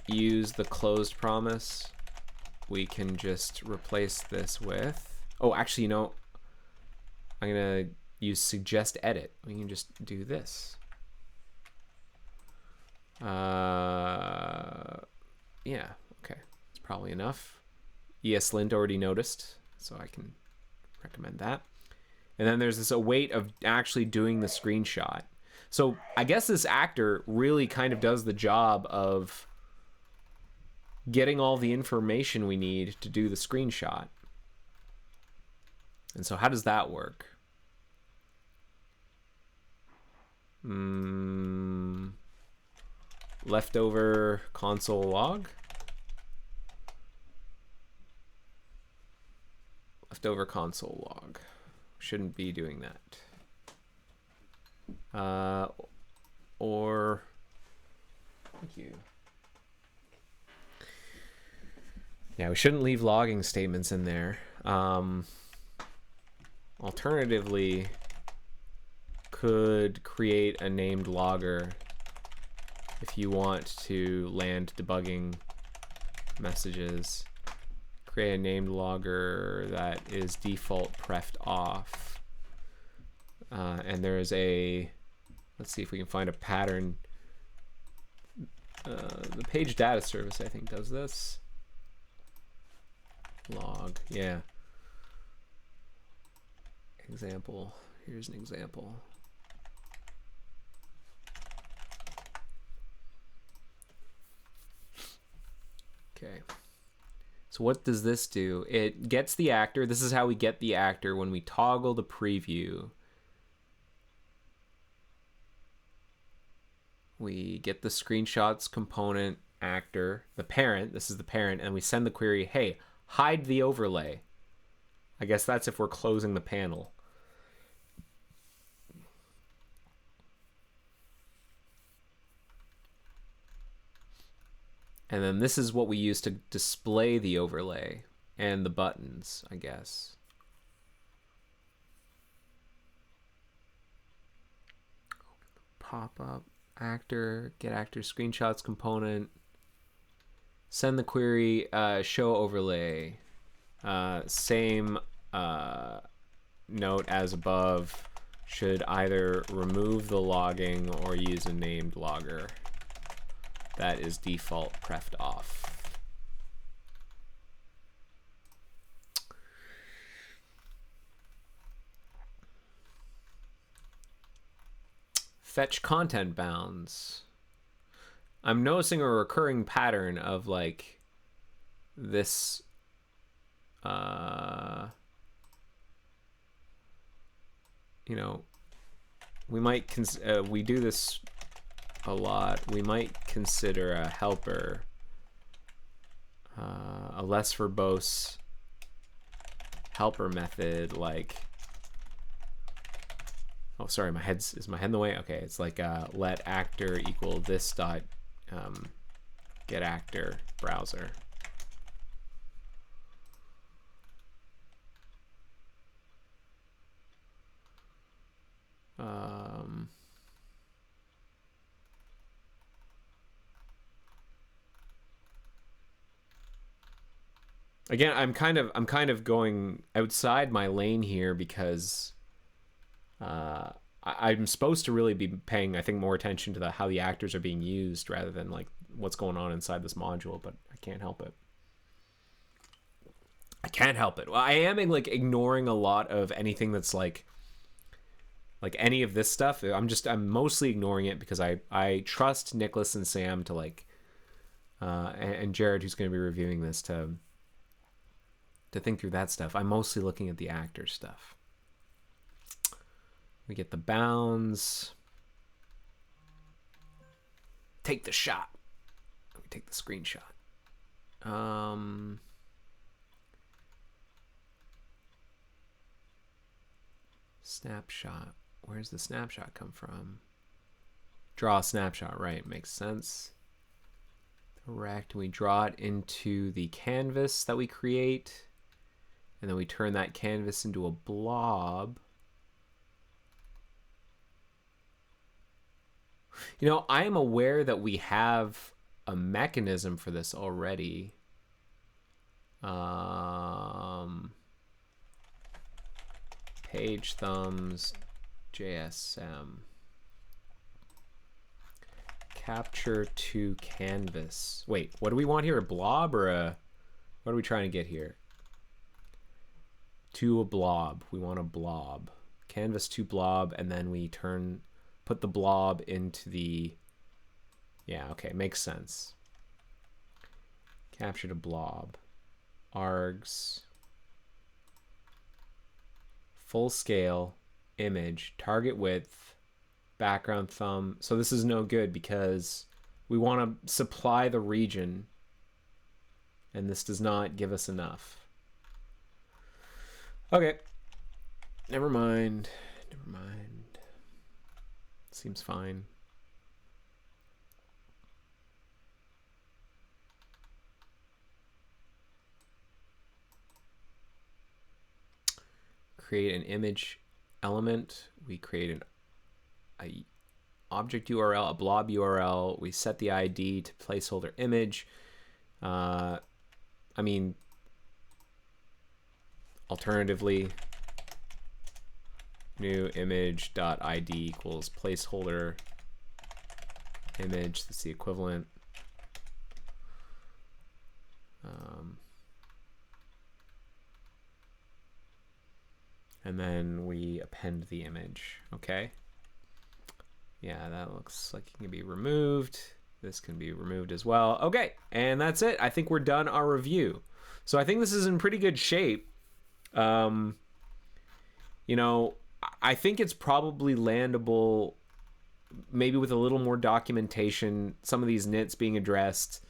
use the closed promise, we can just replace this with, oh, actually, you know, I'm gonna use suggest edit. We can just do this. Yeah, okay, it's probably enough. ESLint already noticed, so I can recommend that. And then there's this await of actually doing the screenshot. So I guess this actor really kind of does the job of getting all the information we need to do the screenshot. And so how does that work? Leftover console log. Leftover console log. Shouldn't be doing that. Or, thank you. Yeah, we shouldn't leave logging statements in there. Alternatively, could create a named logger if you want to land debugging messages. Create a named logger that is default prefed off. And there's a, let's see if we can find a pattern. The page data service, I think, does this. Log, yeah. Example, here's an example. Okay. So what does this do? It gets the actor. This is how we get the actor when we toggle the preview. We get the screenshots component actor, the parent. This is the parent, and we send the query, hey, hide the overlay. I guess that's if we're closing the panel. And then this is what we use to display the overlay and the buttons, I guess. Pop up, actor, get actor screenshots component. Send the query, show overlay. Same note as above. Should either remove the logging or use a named logger. That is default prefed off. Fetch content bounds. I'm noticing a recurring pattern of like this you know, we might we do this a lot. We might consider a helper a less verbose helper method, like, oh sorry, is my head in the way? Okay, it's like let actor equal this dot get actor browser. Again, I'm kind of going outside my lane here because I'm supposed to really be paying, I think, more attention to how the actors are being used rather than like what's going on inside this module, but I can't help it. Well, I am like ignoring a lot of anything that's like any of this stuff. I'm mostly ignoring it because I trust Nicholas and Sam to like and Jared, who's going to be reviewing this, to think through that stuff. I'm mostly looking at the actor stuff. We get the bounds. Take the shot. We take the screenshot. Snapshot. Where's the snapshot come from? Draw a snapshot, right? Makes sense. Correct. We draw it into the canvas that we create, and then we turn that canvas into a blob. You know, I am aware that we have a mechanism for this already. Page thumbs, JSM. Capture to canvas. Wait, what do we want here? A blob or a... What are we trying to get here? To a blob. We want a blob. Canvas to blob, and then we put the blob into the... Yeah, okay, makes sense. Capture to blob. Args. Full scale. Image. Target width. Background thumb. So this is no good because we want to supply the region, and this does not give us enough. Okay. Never mind. Seems fine. Create an image element. We create a object URL, a blob URL. We set the ID to placeholder image. I mean, alternatively, new image.id equals placeholder image. That's the equivalent. And then we append the image. Okay. Yeah, that looks like it can be removed. This can be removed as well. Okay, and that's it. I think we're done our review. So I think this is in pretty good shape. You know, I think it's probably landable, maybe with a little more documentation, some of these nits being addressed.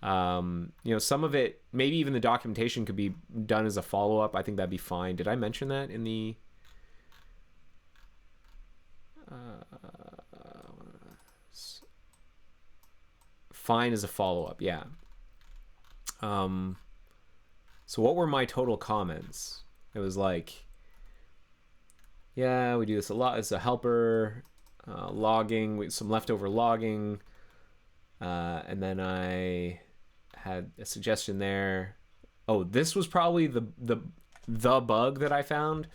You know, some of it, maybe even the documentation could be done as a follow-up. I think that'd be fine. Did I mention that in the... fine as a follow-up, yeah. So what were my total comments? It was like, yeah, we do this a lot as a helper, logging, some leftover logging, and then I had a suggestion there. Oh, this was probably the bug that I found.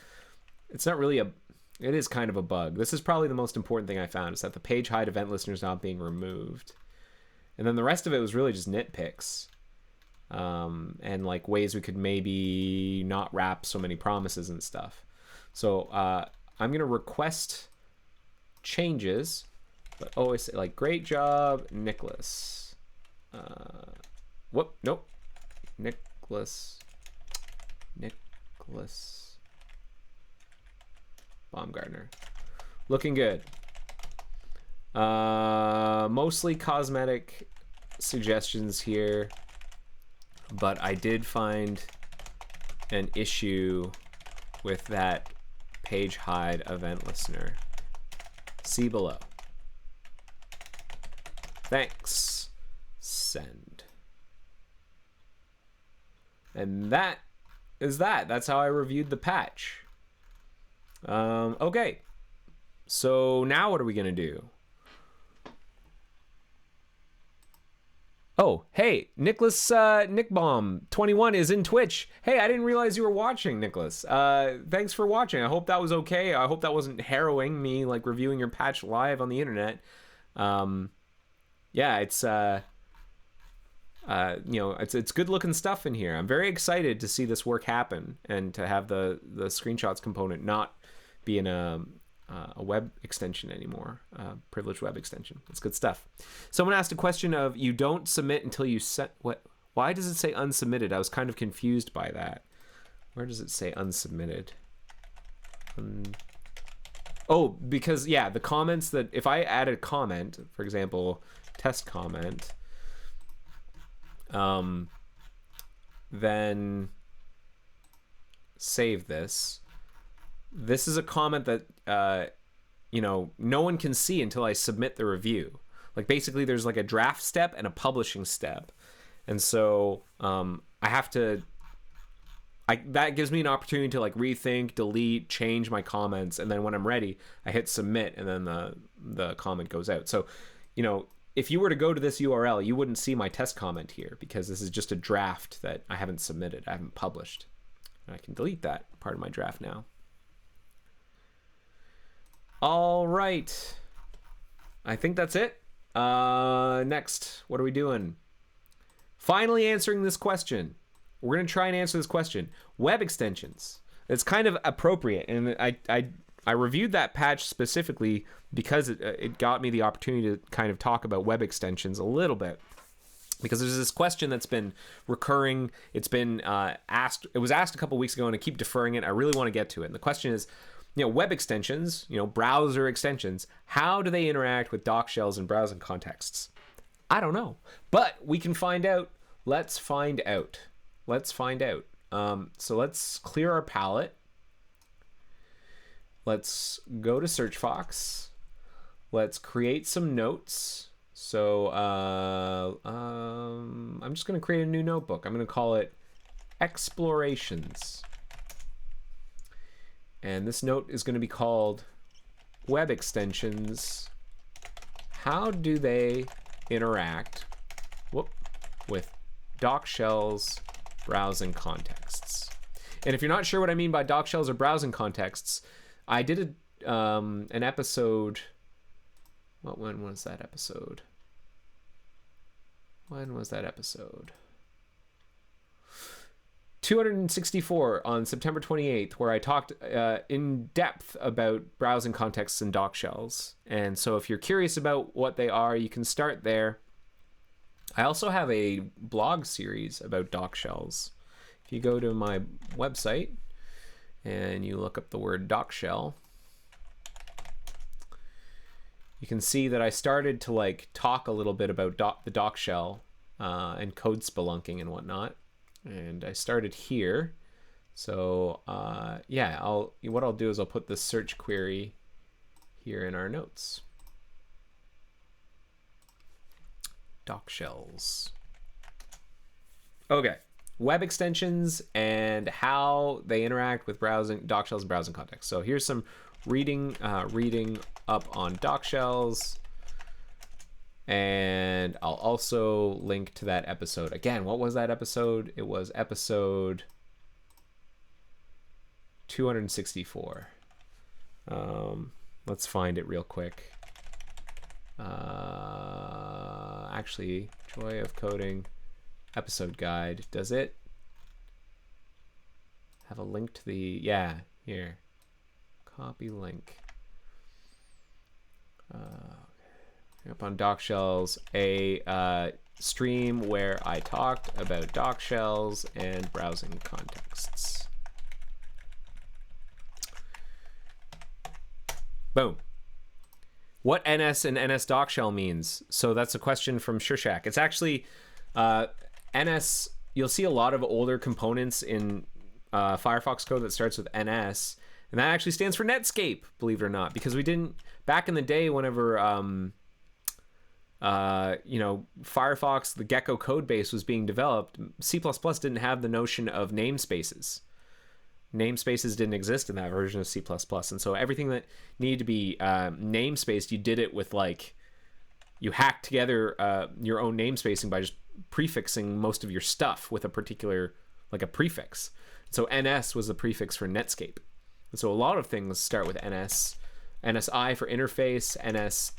It's not really it is kind of a bug. This is probably the most important thing I found, is that the page hide event listener is not being removed. And then the rest of it was really just nitpicks. And like ways we could maybe not wrap so many promises and stuff. So I'm going to request changes but always say like, great job, Nicholas. Whoop, nope. Nicholas Baumgartner. Looking good. Mostly cosmetic suggestions here, but I did find an issue with that page hide event listener. See below. Thanks. Send. And that is that. That's how I reviewed the patch. Okay. So now what are we going to do? Oh, hey, Nicholas, Nickbomb21 is in Twitch. Hey, I didn't realize you were watching, Nicholas. Thanks for watching. I hope that was okay. I hope that wasn't harrowing, me like reviewing your patch live on the internet. Yeah, it's it's good looking stuff in here. I'm very excited to see this work happen and to have the screenshots component not be in a web extension anymore, privileged web extension. It's good stuff. Someone asked a question of, you don't submit until you set what? Why does it say unsubmitted? I was kind of confused by that. Where does it say unsubmitted? Oh, because yeah, the comments that if I add a comment, for example, test comment, then save this. This is a comment that no one can see until I submit the review. Like basically there's like a draft step and a publishing step. And so I have to that gives me an opportunity to like rethink, delete, change my comments, and then when I'm ready, I hit submit and then the comment goes out. So, if you were to go to this URL, you wouldn't see my test comment here because this is just a draft that I haven't submitted, I haven't published. And I can delete that part of my draft now. All right. I think that's it. Next, what are we doing? Finally answering this question. We're going to try and answer this question. Web extensions. It's kind of appropriate. And I reviewed that patch specifically because it got me the opportunity to kind of talk about web extensions a little bit. Because there's this question that's been recurring. It's been asked. It was asked a couple weeks ago, and I keep deferring it. I really want to get to it. And the question is, web extensions, browser extensions, how do they interact with doc shells and browsing contexts? I don't know, but we can find out. Let's find out. So let's clear our palette. Let's go to SearchFox. Let's create some notes. So I'm just going to create a new notebook. I'm going to call it Explorations. And this note is going to be called Web Extensions. How do they interact with doc shells, browsing contexts? And if you're not sure what I mean by doc shells or browsing contexts, I did an episode. When was that episode? 264 on September 28th, where I talked in depth about browsing contexts and doc shells. And so if you're curious about what they are, you can start there. I also have a blog series about doc shells. If you go to my website and you look up the word doc shell, you can see that I started to talk a little bit about the doc shell and code spelunking and whatnot. And I started here. So what I'll do is I'll put the search query here in our notes. Doc shells. Okay, web extensions and how they interact with browsing doc shells and browsing context. So here's some reading up on doc shells. And I'll also link to that episode. Again, what was that episode? It was episode 264. Let's find it real quick. Actually, Joy of Coding episode guide. Does it have a link to the... Yeah, here. Copy link. up on doc shells a stream where I talked about doc shells and browsing contexts. Boom. What NS and NS doc shell means? So that's a question from Shurshak. It's actually NS. You'll see a lot of older components in Firefox code that starts with NS, and that actually stands for Netscape, believe it or not, because we didn't back in the day whenever Firefox, the Gecko code base was being developed, C++ didn't have the notion of namespaces. Namespaces didn't exist in that version of C++, and so everything that needed to be namespaced, you did it with you hacked together your own namespacing by just prefixing most of your stuff with a particular, a prefix. So NS was the prefix for Netscape. And so a lot of things start with NS. NSI for interface, NS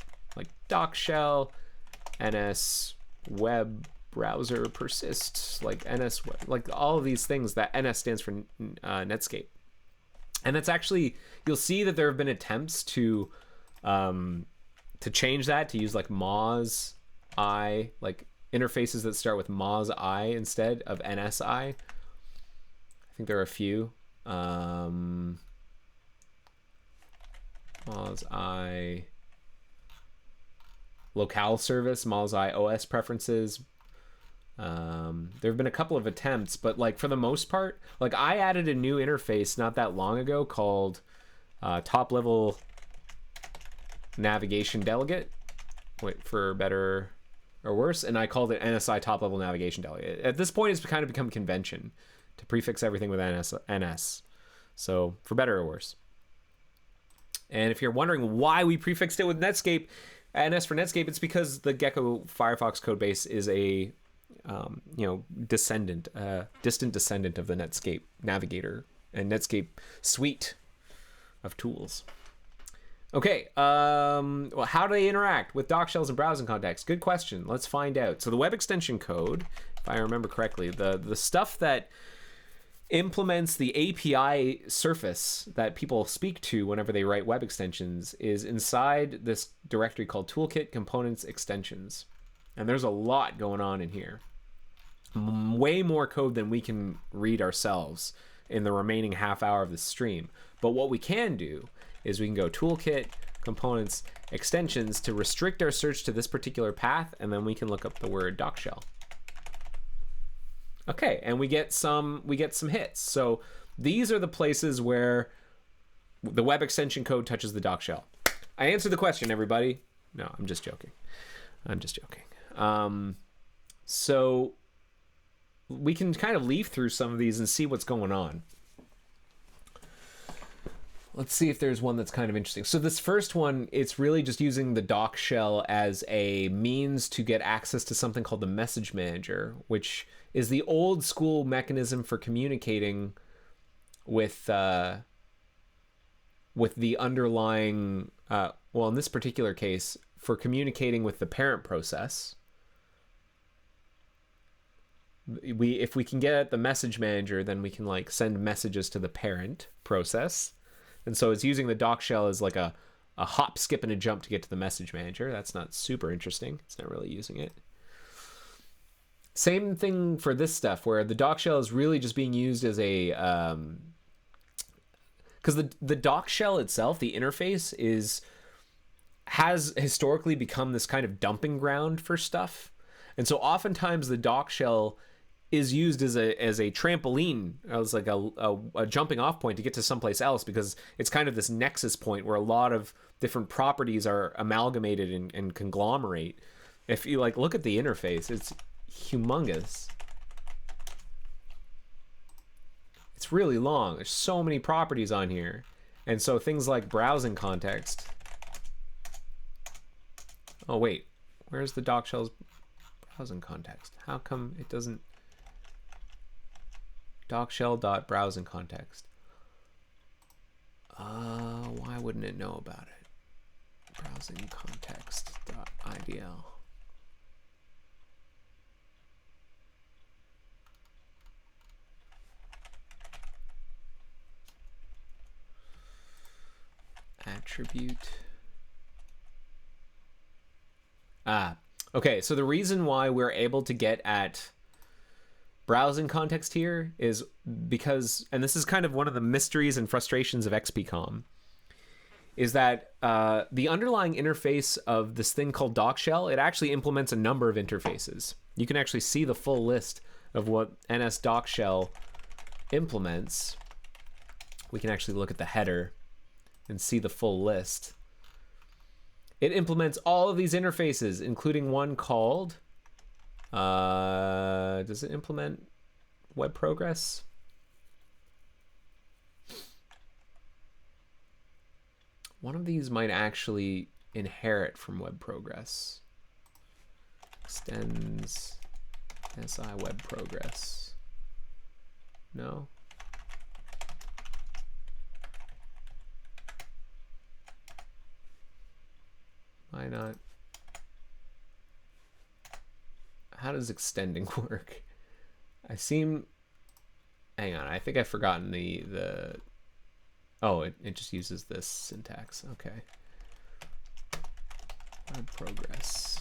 doc shell, NS web browser persists, NS all of these things. That NS stands for Netscape. And that's actually, you'll see that there have been attempts to change that, to use Moz I, interfaces that start with Moz I instead of NSI. I think there are a few. Moz I locale service, Moz I OS preferences. There have been a couple of attempts, but for the most part, I added a new interface not that long ago called top level navigation delegate. Wait for better or worse, and I called it NSI top level navigation delegate. At this point, it's kind of become convention to prefix everything with NS. So for better or worse. And if you're wondering why we prefixed it with Netscape, NS for Netscape, it's because the Gecko Firefox codebase is a distant descendant of the Netscape Navigator and Netscape suite of tools. Okay, well, how do they interact with doc shells and browsing context? Good question. Let's find out. So the web extension code, if I remember correctly, the stuff that implements the API surface that people speak to whenever they write web extensions is inside this directory called Toolkit Components Extensions. And there's a lot going on in here. Way more code than we can read ourselves in the remaining half hour of the stream. But what we can do is we can go Toolkit Components Extensions to restrict our search to this particular path, and then we can look up the word doc shell. Okay, and we get some hits. So these are the places where the web extension code touches the doc shell. I answered the question, everybody. No, I'm just joking. So we can kind of leaf through some of these and see what's going on. Let's see if there's one that's kind of interesting. So this first one, it's really just using the doc shell as a means to get access to something called the message manager, which is the old school mechanism for communicating with the underlying, well, in this particular case, for communicating with the parent process. If we can get at the message manager, then we can send messages to the parent process. And so it's using the doc shell as a hop, skip, and a jump to get to the message manager. That's not super interesting. It's not really using it. Same thing for this stuff, where the doc shell is really just being used as a... because the doc shell itself, the interface, has historically become this kind of dumping ground for stuff. And so oftentimes the doc shell is used as a trampoline, as a jumping off point to get to someplace else, because it's kind of this nexus point where a lot of different properties are amalgamated and conglomerate. If you look at the interface, it's humongous. It's really long. There's so many properties on here. And so things like browsing context. Oh wait, where's the doc shell's browsing context? How come it doesn't? Docshell.browsing context. Why wouldn't it know about it? Browsing context.idl. Attribute. Okay, so the reason why we're able to get at browsing context here is because, and this is kind of one of the mysteries and frustrations of XPCOM, is that the underlying interface of this thing called DocShell, it actually implements a number of interfaces. You can actually see the full list of what NS DocShell implements. We can actually look at the header and see the full list. It implements all of these interfaces, including one called, does it implement web progress? One of these might actually inherit from web progress. Extends SI web progress. No? Why not? How does extending work? Hang on, I think I've forgotten the oh, it just uses this syntax. Okay. Web progress.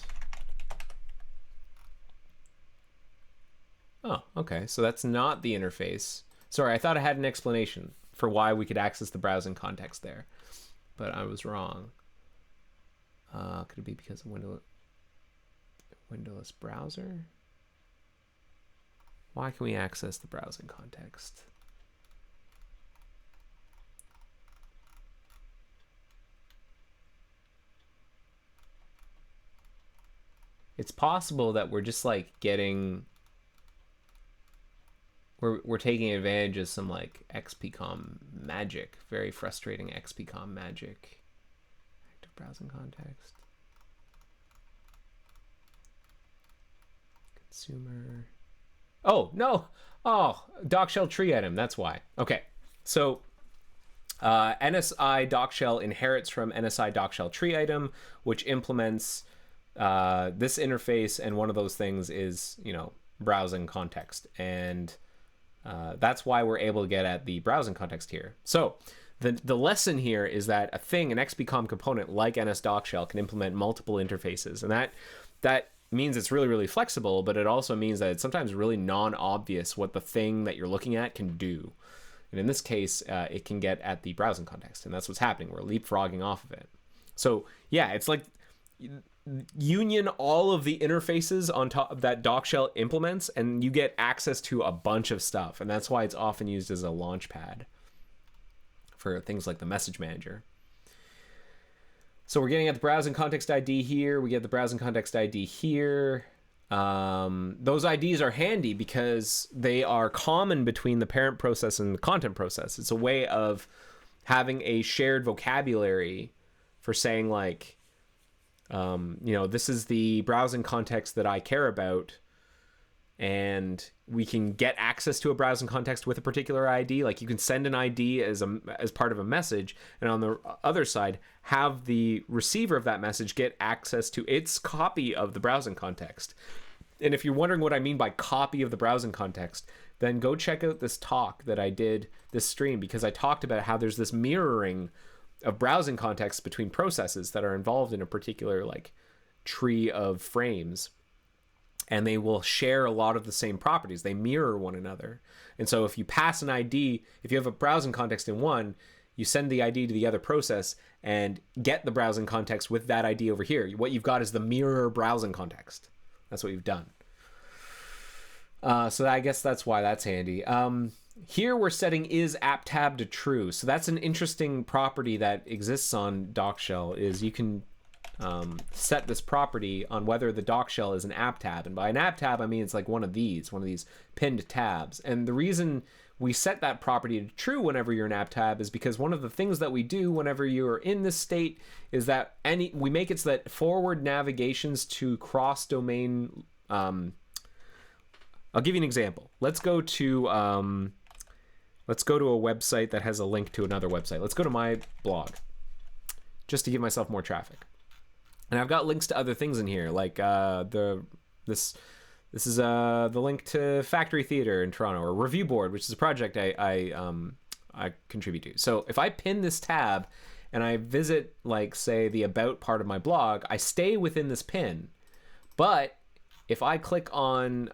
Oh, okay. So that's not the interface. Sorry, I thought I had an explanation for why we could access the browsing context there, but I was wrong. Could it be because of windowless browser? Why can we access the browsing context? It's possible that we're just like we're taking advantage of some like XPCOM magic, very frustrating XPCOM magic. Active browsing context. Consumer. Oh, no. Oh, DocShell tree item. That's why. Okay. So NSI DocShell inherits from NSI DocShell tree item, which implements this interface. And one of those things is, browsing context. And that's why we're able to get at the browsing context here. So the lesson here is that a thing, an XPCOM component like NS DocShell, can implement multiple interfaces. And that means it's really, really flexible, but it also means that it's sometimes really non-obvious what the thing that you're looking at can do. And in this case, it can get at the browsing context, and that's what's happening. We're leapfrogging off of it. So yeah, it's like union all of the interfaces on top of that DocShell implements, and you get access to a bunch of stuff. And that's why it's often used as a launch pad for things like the message manager. So we're getting at the browsing context ID here. We get the browsing context ID here. Those IDs are handy because they are common between the parent process and the content process. It's a way of having a shared vocabulary for saying like, this is the browsing context that I care about, and we can get access to a browsing context with a particular ID. Like you can send an ID as part of a message, and on the other side, have the receiver of that message get access to its copy of the browsing context. And if you're wondering what I mean by copy of the browsing context, then go check out this talk that I did this stream, because I talked about how there's this mirroring of browsing contexts between processes that are involved in a particular like tree of frames, and they will share a lot of the same properties. They mirror one another. And so if you pass an ID, if you have a browsing context in one, you send the ID to the other process and get the browsing context with that ID over here. What you've got is the mirror browsing context. That's what you've done. So I guess that's why that's handy. Here we're setting is app tab to true. So that's an interesting property that exists on DocShell, is you can set this property on whether the DocShell is an app tab. And by an app tab, I mean it's like one of these pinned tabs. And the reason we set that property to true whenever you're an app tab is because one of the things that we do whenever you're in this state is that we make it so that forward navigations to cross-domain. I'll give you an example. Let's go to a website that has a link to another website. Let's go to my blog, just to give myself more traffic. And I've got links to other things in here, like this is the link to Factory Theater in Toronto, or Review Board, which is a project I contribute to. So if I pin this tab and I visit, like, say, the About part of my blog, I stay within this pin. But if I click on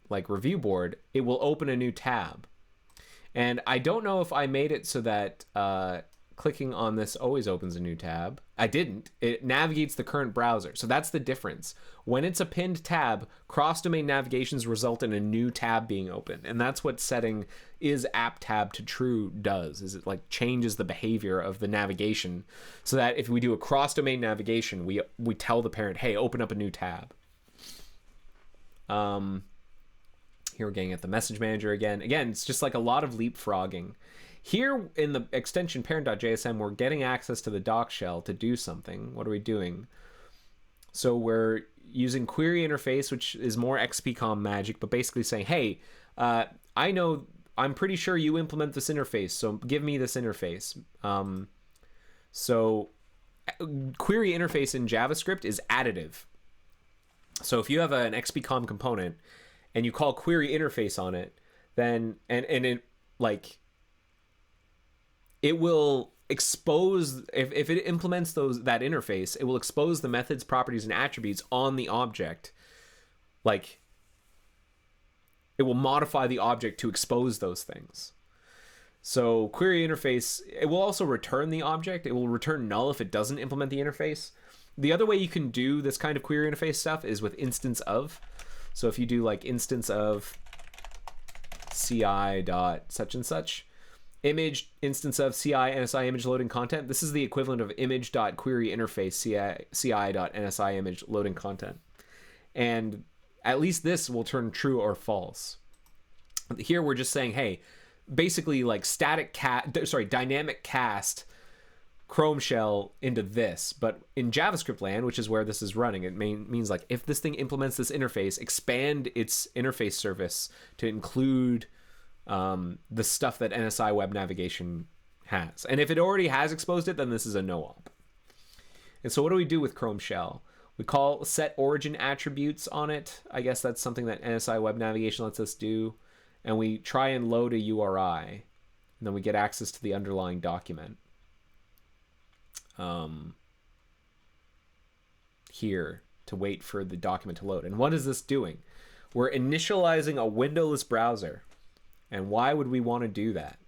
like review board, it will open a new tab. And I don't know if I made it so that clicking on this always opens a new tab. I didn't. It navigates the current browser. So that's the difference. When it's a pinned tab, cross-domain navigations result in a new tab being opened. And that's what setting is app tab to true does, is it like changes the behavior of the navigation so that if we do a cross-domain navigation, we tell the parent, hey, open up a new tab. Here we're getting at the message manager again. Again, it's just like a lot of leapfrogging. Here in the extension parent.jsm, we're getting access to the doc shell to do something. What are we doing? So we're using query interface, which is more XPCOM magic, but basically saying, hey, I'm pretty sure you implement this interface, so give me this interface. So query interface in JavaScript is additive. So if you have an XPCOM component and you call query interface on it, then and it like it will expose, if it implements that interface, it will expose the methods, properties, and attributes on the object. Like, it will modify the object to expose those things. So query interface, it will also return the object. It will return null if it doesn't implement the interface. The other way you can do this kind of query interface stuff is with instance of. So if you do like instance of ci dot such and such, image instance of ci nsi image loading content, this is the equivalent of image dot query interface ci dot nsi image loading content. And at least this will turn true or false. Here we're just saying, hey, basically like dynamic cast Chrome shell into this, but in JavaScript land, which is where this is running, it means like if this thing implements this interface, expand its interface service to include the stuff that NSI web navigation has. And if it already has exposed it, then this is a no-op. And so what do we do with Chrome shell? We call set origin attributes on it. I guess that's something that NSI web navigation lets us do. And we try and load a URI, and then we get access to the underlying document. Here to wait for the document to load. And what is this doing? We're initializing a windowless browser. And why would we want to do that?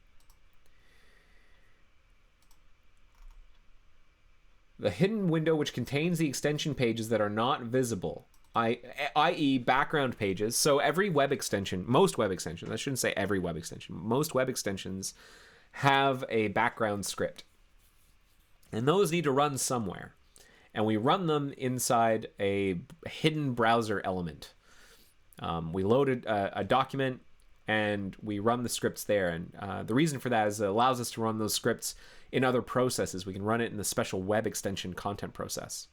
The hidden window which contains the extension pages that are not visible, i.e. background pages. So every web extension, most web extensions, I shouldn't say every web extension, most web extensions have a background script. And those need to run somewhere. And we run them inside a hidden browser element. We loaded a document and we run the scripts there. And the reason for that is it allows us to run those scripts in other processes. We can run it in the special web extension content process.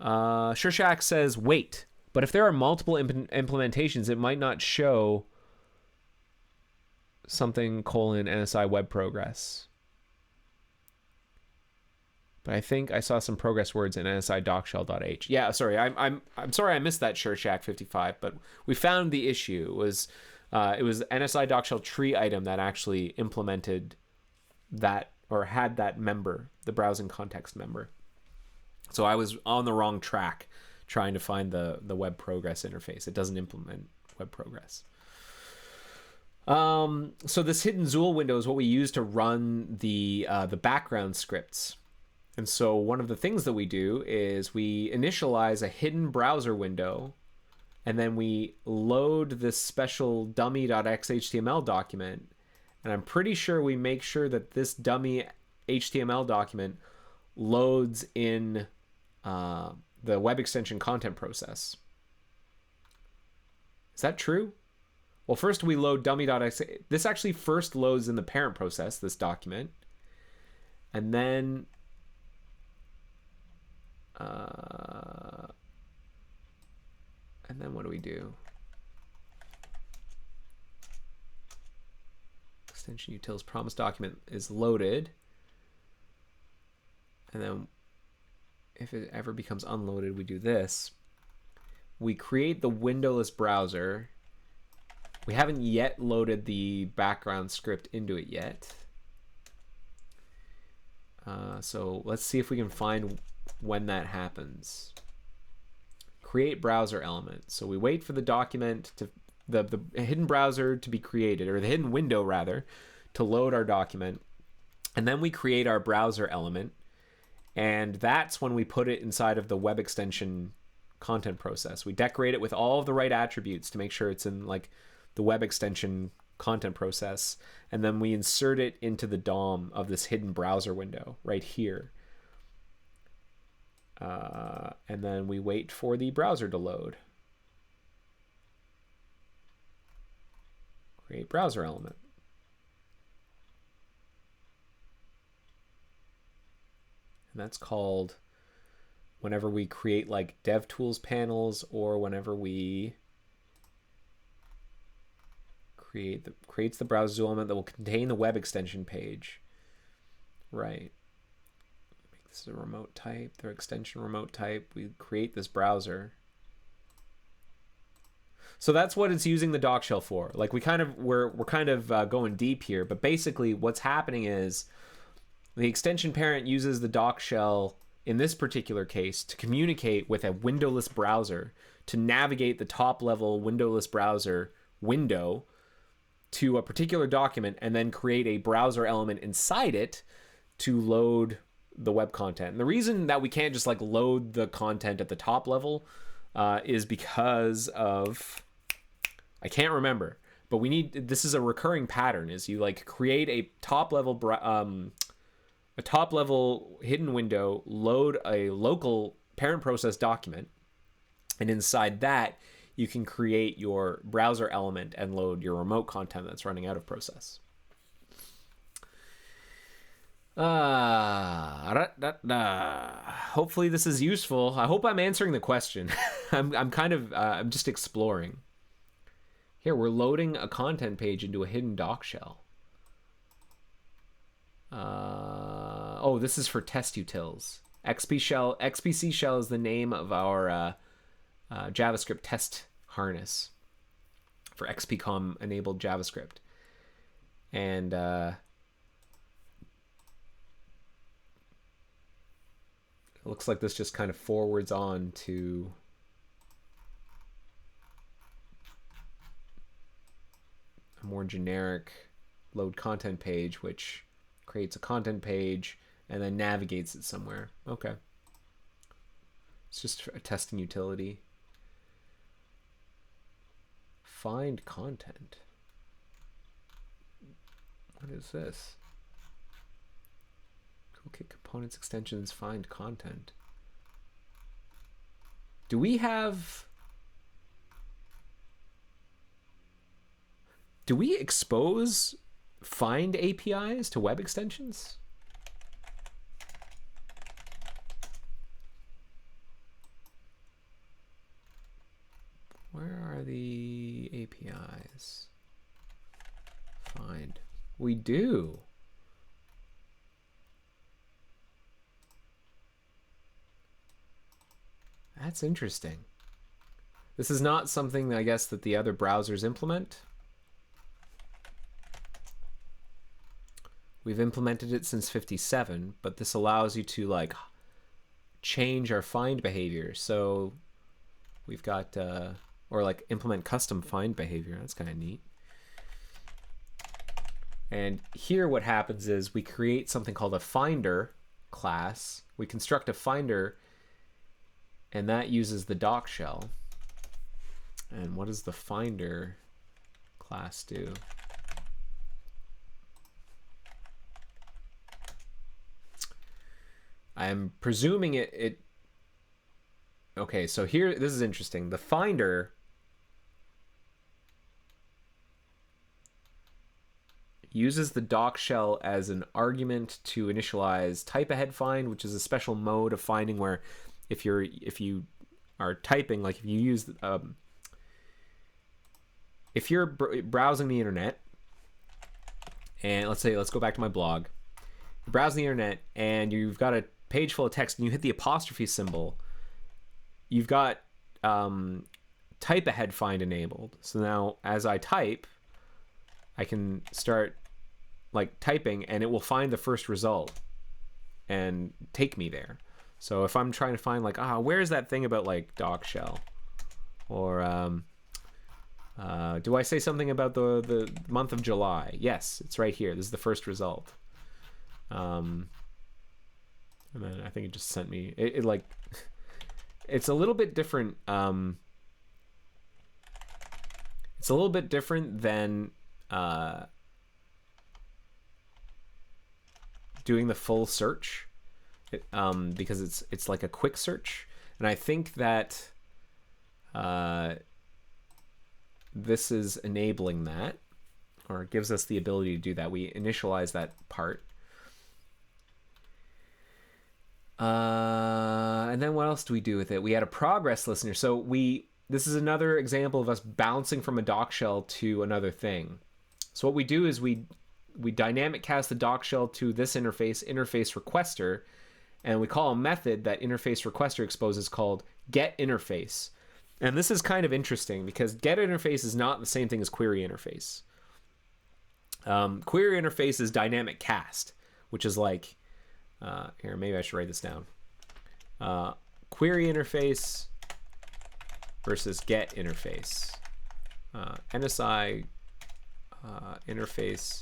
Shershak says, wait, but if there are multiple implementations, it might not show something : NSI web progress. But I think I saw some progress words in NSI docshell.h. Yeah, sorry, I'm sorry I missed that Shershak55, but we found the issue. It was NSI docshell tree item that actually implemented that, or had that member, the browsing context member. So I was on the wrong track trying to find the web progress interface. It doesn't implement web progress. So this hidden Zool window is what we use to run the background scripts. And so one of the things that we do is we initialize a hidden browser window, and then we load this special dummy.xhtml document. And I'm pretty sure we make sure that this dummy HTML document loads in the web extension content process. Is that true? Well, first we load dummy.x. This actually first loads in the parent process, this document. And then what do we do? Extension utils promise document is loaded. And then if it ever becomes unloaded, we do this. We create the windowless browser. We haven't yet loaded the background script into it yet. So let's see if we can find when that happens. create browser element. So we wait for the document to the hidden browser to be created, or the hidden window rather, to load our document. And then we create our browser element. And that's when we put it inside of the web extension content process. We decorate it with all of the right attributes to make sure it's in like the web extension content process. And then we insert it into the DOM of this hidden browser window right here. And then we wait for the browser to load. Create browser element. And that's called whenever we create like DevTools panels, or whenever we creates the browser element that will contain the web extension page. Right. Make this a remote type, their extension remote type. We create this browser. So that's what it's using the doc shell for. Like we're kind of going deep here, but basically what's happening is the extension parent uses the doc shell in this particular case to communicate with a windowless browser to navigate the top level windowless browser window to a particular document, and then create a browser element inside it to load the web content. And the reason that we can't just like load the content at the top level is because of, I can't remember, but we need, this is a recurring pattern, is you like create a top level hidden window, load a local parent process document, and inside that you can create your browser element and load your remote content that's running out of process. Hopefully this is useful. I hope I'm answering the question. I'm just exploring. Here, we're loading a content page into a hidden doc shell. Oh, this is for test utils. XPC shell is the name of our JavaScript test harness for XPCOM enabled JavaScript. And it looks like this just kind of forwards on to a more generic load content page, which creates a content page and then navigates it somewhere. Okay. It's just a testing utility. Find content. What is this? Toolkit components extensions find content. Do we expose find APIs to web extensions? Where are the APIs? Find. We do. That's interesting. This is not something, I guess, that the other browsers implement. We've implemented it since 57, but this allows you to like change our find behavior. So we've got, or like implement custom find behavior. That's kind of neat. And here what happens is we create something called a finder class. We construct a finder, and that uses the doc shell. And what does the finder class do? I'm presuming it okay, so here, this is interesting. The finder uses the doc shell as an argument to initialize type ahead find, which is a special mode of finding where if you are typing, like if you use if you're browsing the internet, and let's go back to my blog. You're browsing the internet and you've got a page full of text and you hit the apostrophe symbol, you've got type ahead find enabled. So now as I type, I can start like typing and it will find the first result and take me there. So if I'm trying to find like, where's that thing about like doc shell? Or do I say something about the month of July? Yes, it's right here. This is the first result. And then I think it just sent me, it like, it's a little bit different. It's a little bit different than doing the full search, because it's like a quick search, and I think that this is enabling that, or it gives us the ability to do that. We initialize that part. And then what else do we do with it? We had a progress listener. So this is another example of us bouncing from a doc shell to another thing. So what we do is we dynamic cast the doc shell to this interface requester, and we call a method that interface requester exposes called getInterface. And this is kind of interesting because getInterface is not the same thing as query interface. Query interface is dynamic cast, which is like, here, maybe I should write this down. Query interface versus get interface. NSI interface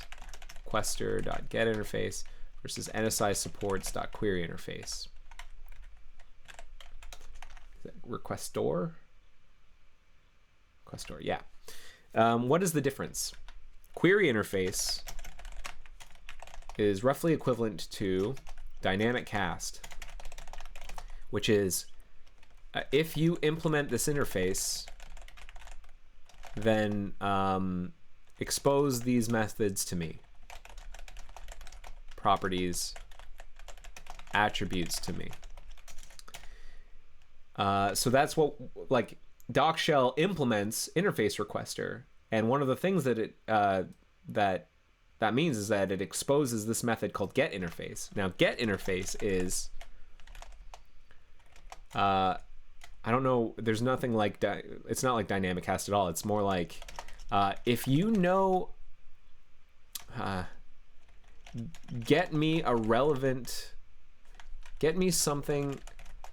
requester.getInterface versus NSI supports.query interface. Is that requestor? Requestor, yeah. What is the difference? Query interface is roughly equivalent to dynamic cast, which is if you implement this interface, then expose these methods to me. Properties, attributes to me. So that's what, like, doc shell implements interface requester, and one of the things that it that means is that it exposes this method called getInterface. Now, getInterface is I don't know, there's nothing like it's not like dynamic cast at all. It's more like if you know, get me something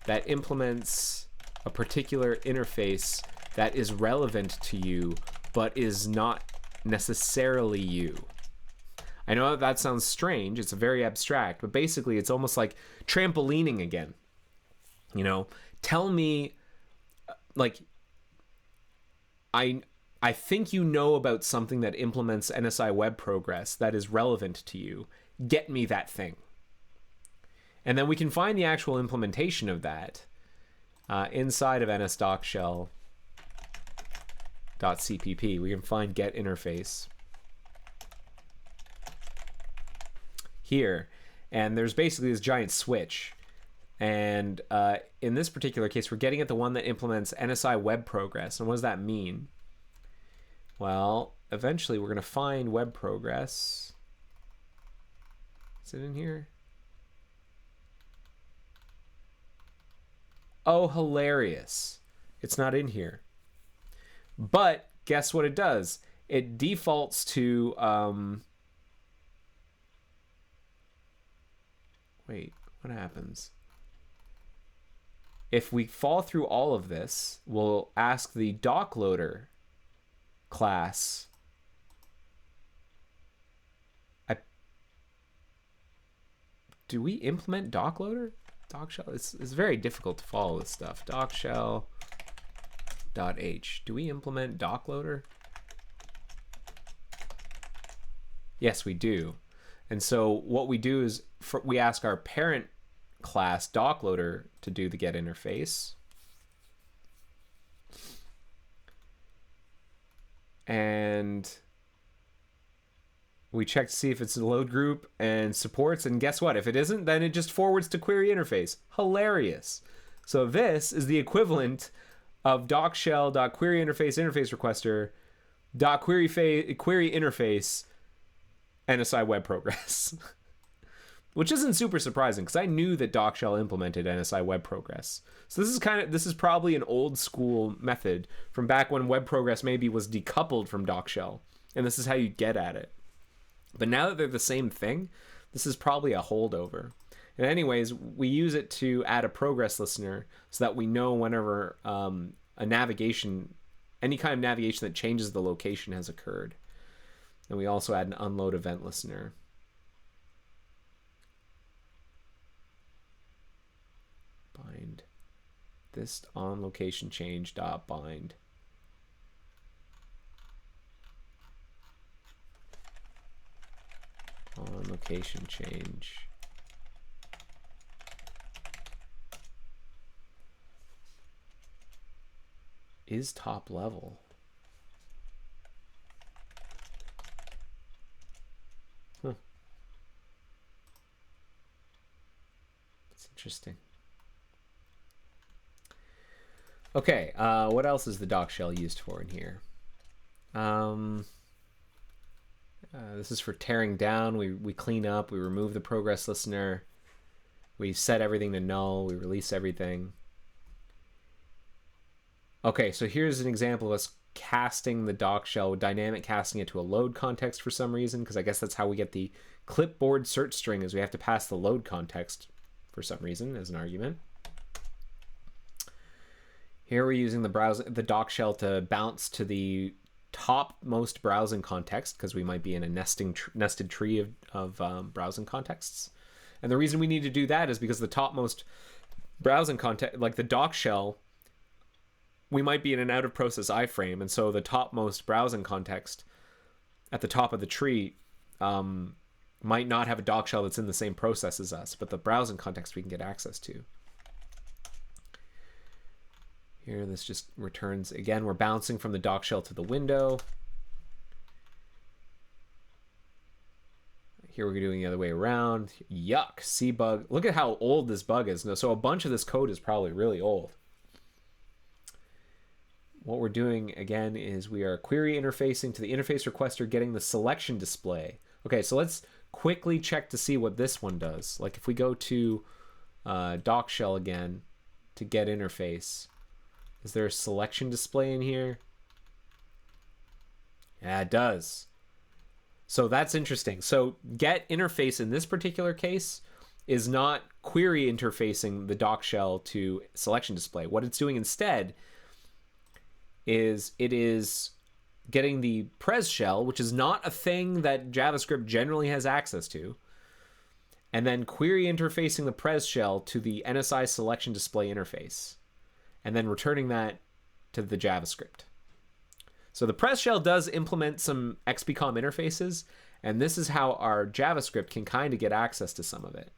that implements a particular interface that is relevant to you but is not necessarily you. I know that sounds strange, it's very abstract, but basically it's almost like trampolining again. You know, tell me, like, I think you know about something that implements NSI web progress that is relevant to you. Get me that thing. And then we can find the actual implementation of that inside of nsdocshell.cpp. We can find getInterface here, and there's basically this giant switch. And in this particular case, we're getting at the one that implements NSI web progress. And what does that mean? Well, eventually we're going to find web progress. Is it in here? Oh, hilarious. It's not in here. But guess what it does? It defaults to... wait, what happens? If we fall through all of this, we'll ask the docloader class. Do we implement docloader? Docshell? It's very difficult to follow this stuff. Docshell.h. Do we implement docloader? Yes, we do. And so what we do is we ask our parent class docloader to do the get interface, and we check to see if it's a load group and supports, and guess what? If it isn't, then it just forwards to query interface. Hilarious. So this is the equivalent of docshell.queryInterface requester query interface NSI web progress. Which isn't super surprising, because I knew that docshell implemented NSI web progress. So this is probably an old school method from back when web progress maybe was decoupled from docshell, and this is how you get at it. But now that they're the same thing, this is probably a holdover. And anyways, we use it to add a progress listener so that we know whenever a navigation, any kind of navigation that changes the location has occurred. And we also add an unload event listener. Bind this on location change dot bind. On location change. Is top level. Huh. That's interesting. Okay, what else is the doc shell used for in here? This is for tearing down. We clean up, we remove the progress listener, we set everything to null, we release everything. Okay, so here's an example of us casting the doc shell, dynamic casting it to a load context for some reason, because I guess that's how we get the clipboard search string, is we have to pass the load context for some reason as an argument. Here we're using the doc shell to bounce to the topmost browsing context, because we might be in a nested tree of browsing contexts. And the reason we need to do that is because the topmost browsing context, like the doc shell, we might be in an out of process iframe, and so the topmost browsing context at the top of the tree might not have a doc shell that's in the same process as us, but the browsing context we can get access to. Here, this just returns, again, we're bouncing from the doc shell to the window. Here we're doing the other way around. Yuck, C bug. Look at how old this bug is. So a bunch of this code is probably really old. What we're doing, again, is we are query interfacing to the interface requester, getting the selection display. Okay, so let's quickly check to see what this one does. Like if we go to doc shell again to get interface, is there a selection display in here? Yeah, it does. So that's interesting. So get interface in this particular case is not query interfacing the doc shell to selection display. What it's doing instead is it is getting the pres shell, which is not a thing that JavaScript generally has access to, and then query interfacing the pres shell to the NSI selection display interface, and then returning that to the JavaScript. So the pres shell does implement some XBCOM interfaces, and this is how our JavaScript can kind of get access to some of it.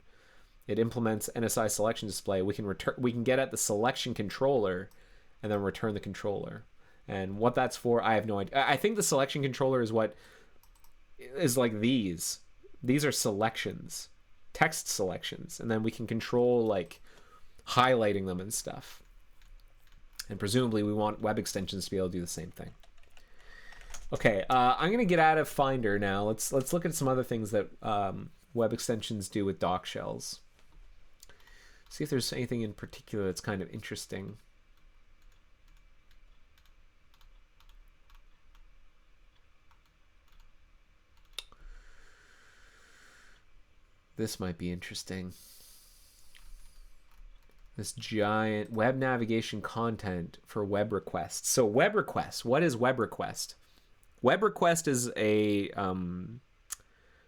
It implements NSI selection display. We can get at the selection controller and then return the controller. And what that's for, I have no idea. I think the selection controller is what is like these. These are selections, text selections, and then we can control like highlighting them and stuff. And presumably we want web extensions to be able to do the same thing. Okay, I'm gonna get out of Finder now. Let's look at some other things that web extensions do with doc shells. See if there's anything in particular that's kind of interesting. This might be interesting. This giant web navigation content for web requests. So web requests, what is web request? Web request is a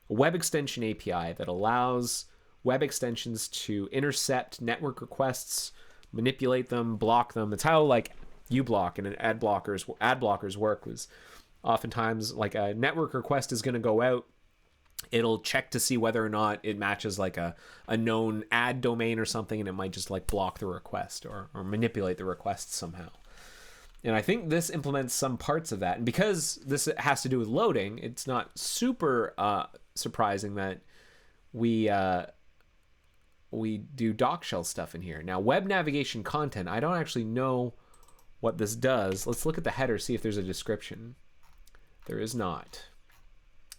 web extension API that allows web extensions to intercept network requests, manipulate them, block them. It's how like uBlock and ad blockers work. Was oftentimes like a network request is going to go out. It'll check to see whether or not it matches like a known ad domain or something, and it might just like block the request or manipulate the request somehow. And I think this implements some parts of that. And because this has to do with loading, it's not super surprising that we do doc shell stuff in here. Now, web navigation content, I don't actually know what this does. Let's look at the header, see if there's a description. There is not.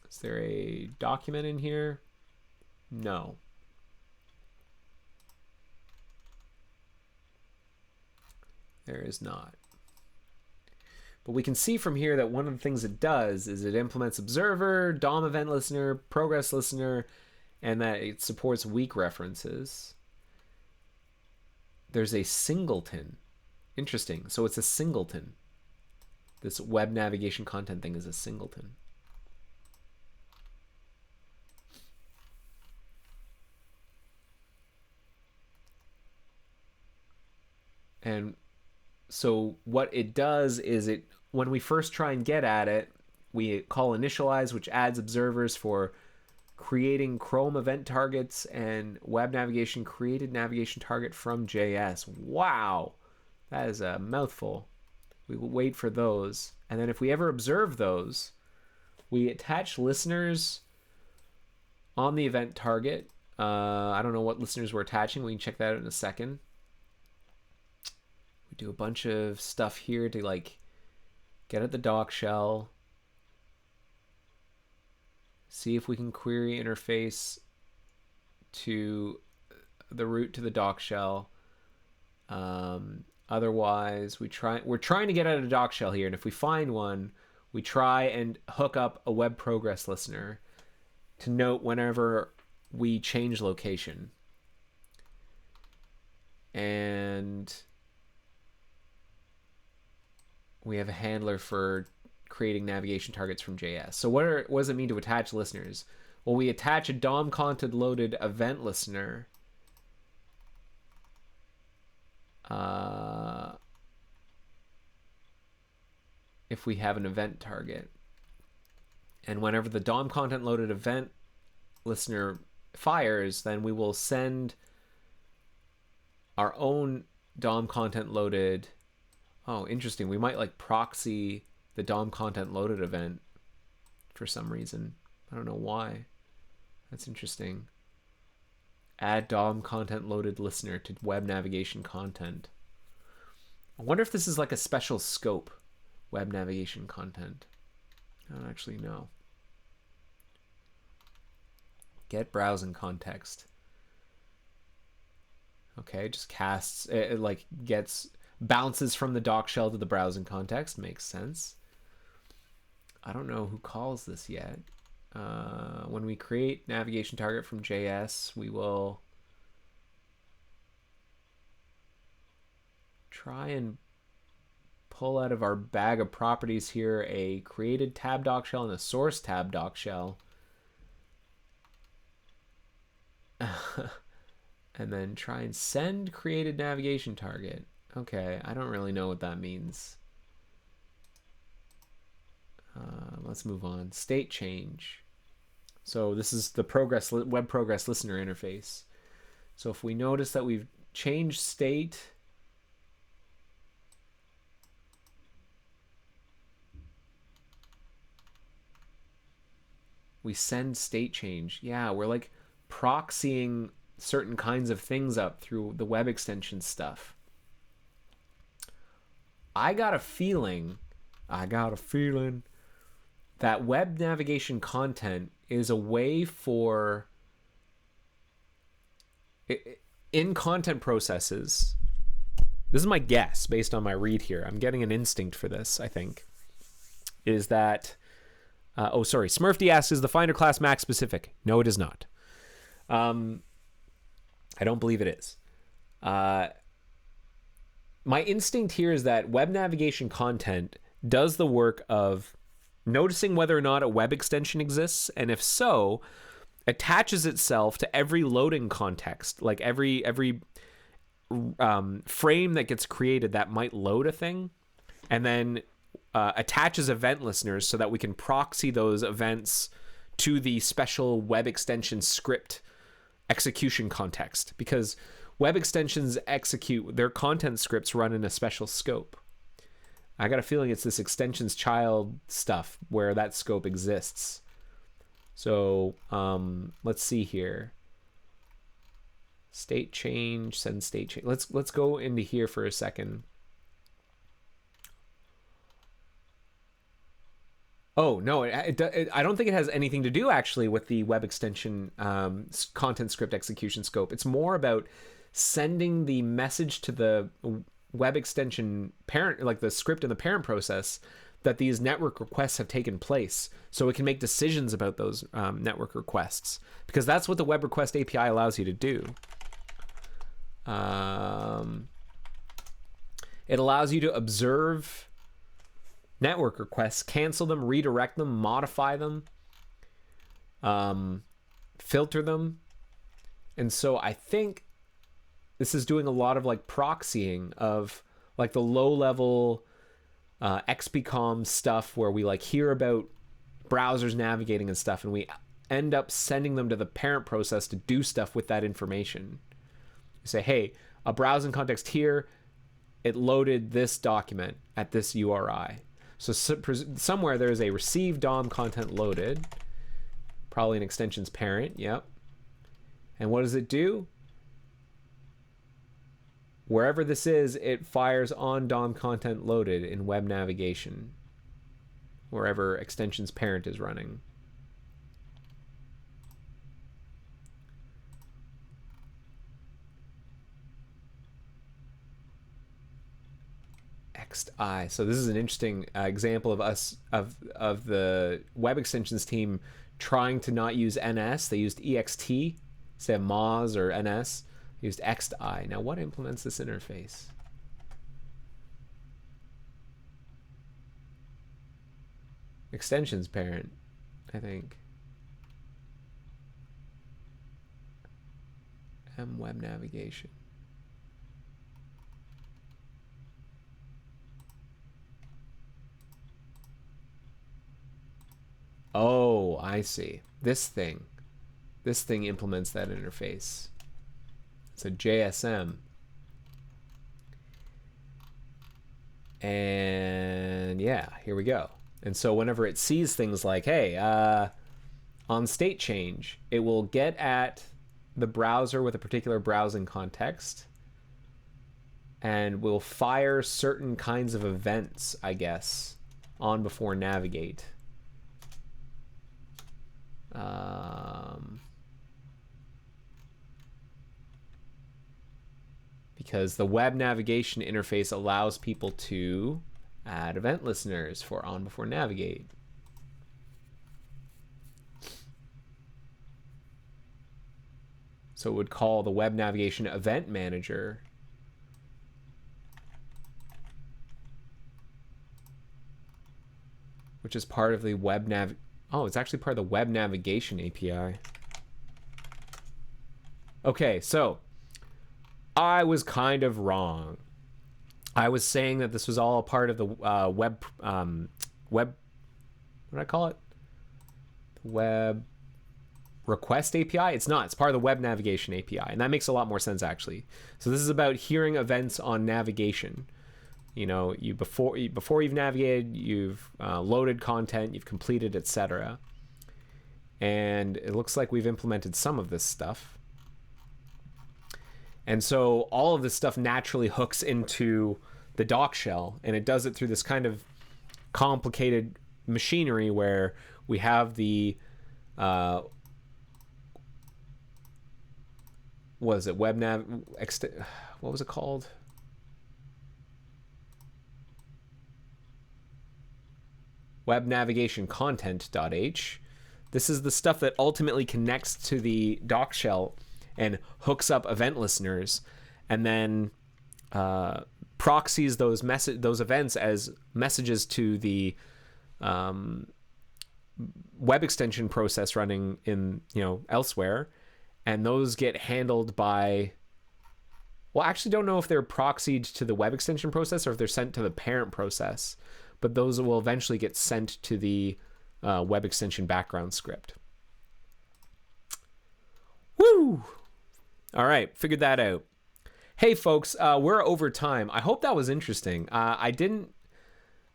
Is there a document in here? No. There is not. But we can see from here that one of the things it does is it implements observer, DOM event listener, progress listener, and that it supports weak references. There's a singleton. Interesting. So it's a singleton. This web navigation content thing is a singleton. And so what it does is when we first try and get at it, we call initialize, which adds observers for creating Chrome event targets and web navigation created navigation target from JS. Wow, that is a mouthful. We will wait for those. And then if we ever observe those, we attach listeners on the event target. I don't know what listeners we're attaching. We can check that out in a second. We do a bunch of stuff here to like get at the doc shell. See if we can query interface to the route to the doc shell. Otherwise, we're trying to get at a doc shell here, and if we find one, we try and hook up a web progress listener to note whenever we change location. And we have a handler for creating navigation targets from JS. So what does it mean to attach listeners? Well, we attach a DOM content loaded event listener. If we have an event target. And whenever the DOM content loaded event listener fires, then we will send our own DOM content loaded. Oh, interesting. We might like proxy the DOM content loaded event for some reason. I don't know why. That's interesting. Add DOM content loaded listener to web navigation content. I wonder if this is like a special scope, web navigation content. I don't actually know. Get browsing context. Okay, just casts, it like bounces from the doc shell to the browsing context. Makes sense. I don't know who calls this yet. When we create navigation target from JS, we will try and pull out of our bag of properties here a created tab doc shell and a source tab doc shell. And then try and send created navigation target. Okay, I don't really know what that means. Let's move on. State change. So this is the web progress listener interface. So if we notice that we've changed state, we send state change. Yeah, we're like proxying certain kinds of things up through the web extension stuff. I got a feeling that web navigation content is a way for, in content processes, this is my guess based on my read here, I'm getting an instinct for this, I think, is that, SmurfD asks, is the Finder class Mac specific? No, it is not. I don't believe it is. My instinct here is that web navigation content does the work of noticing whether or not a web extension exists, and if so, attaches itself to every loading context, like every frame that gets created that might load a thing, and then attaches event listeners so that we can proxy those events to the special web extension script execution context, because web extensions execute their content scripts run in a special scope. I got a feeling it's this extensions child stuff where that scope exists. So let's see here. State change, send state change. Let's go into here for a second. Oh, no, I don't think it has anything to do actually with the web extension content script execution scope. It's more about sending the message to the web extension parent, like the script in the parent process, that these network requests have taken place, so it can make decisions about those network requests, because that's what the web request API allows you to do. It allows you to observe network requests, cancel them, redirect them, modify them, filter them. And so I think this is doing a lot of like proxying of like the low level XPCOM stuff, where we like hear about browsers navigating and stuff, and we end up sending them to the parent process to do stuff with that information. You say, hey, a browsing context here, it loaded this document at this URI. So somewhere there's a received DOM content loaded, probably an extension's parent, yep. And what does it do? Wherever this is, it fires on DOM content loaded in web navigation, wherever extension's parent is running. XI. So this is an interesting example of us of the web extensions team trying to not use NS. They used EXT, say Moz or NS. They used XI. Now what implements this interface? Extensions parent, I think. M web navigation. Oh, I see. This thing implements that interface. It's a JSM. And yeah, here we go. And so whenever it sees things like, hey, on state change, it will get at the browser with a particular browsing context and will fire certain kinds of events, I guess, on before navigate. Because the web navigation interface allows people to add event listeners for on before navigate. So it would call the web navigation event manager. Which is part of the web nav. Oh, it's actually part of the web navigation API. Okay, so I was kind of wrong. I was saying that this was all a part of the web, what did I call it? Web request API? It's not. It's part of the web navigation API, and that makes a lot more sense actually. So this is about hearing events on navigation. You know, before you've navigated, you've loaded content, you've completed, etc. And it looks like we've implemented some of this stuff. And so all of this stuff naturally hooks into the doc shell, and it does it through this kind of complicated machinery where we have the what was it? What was it called? Web navigation content.h. This is the stuff that ultimately connects to the doc shell and hooks up event listeners, and then proxies those events as messages to the web extension process running in elsewhere, and those get handled by. Well, I actually don't know if they're proxied to the web extension process or if they're sent to the parent process. But those will eventually get sent to the web extension background script. Woo! All right, figured that out. Hey, folks, we're over time. I hope that was interesting. I didn't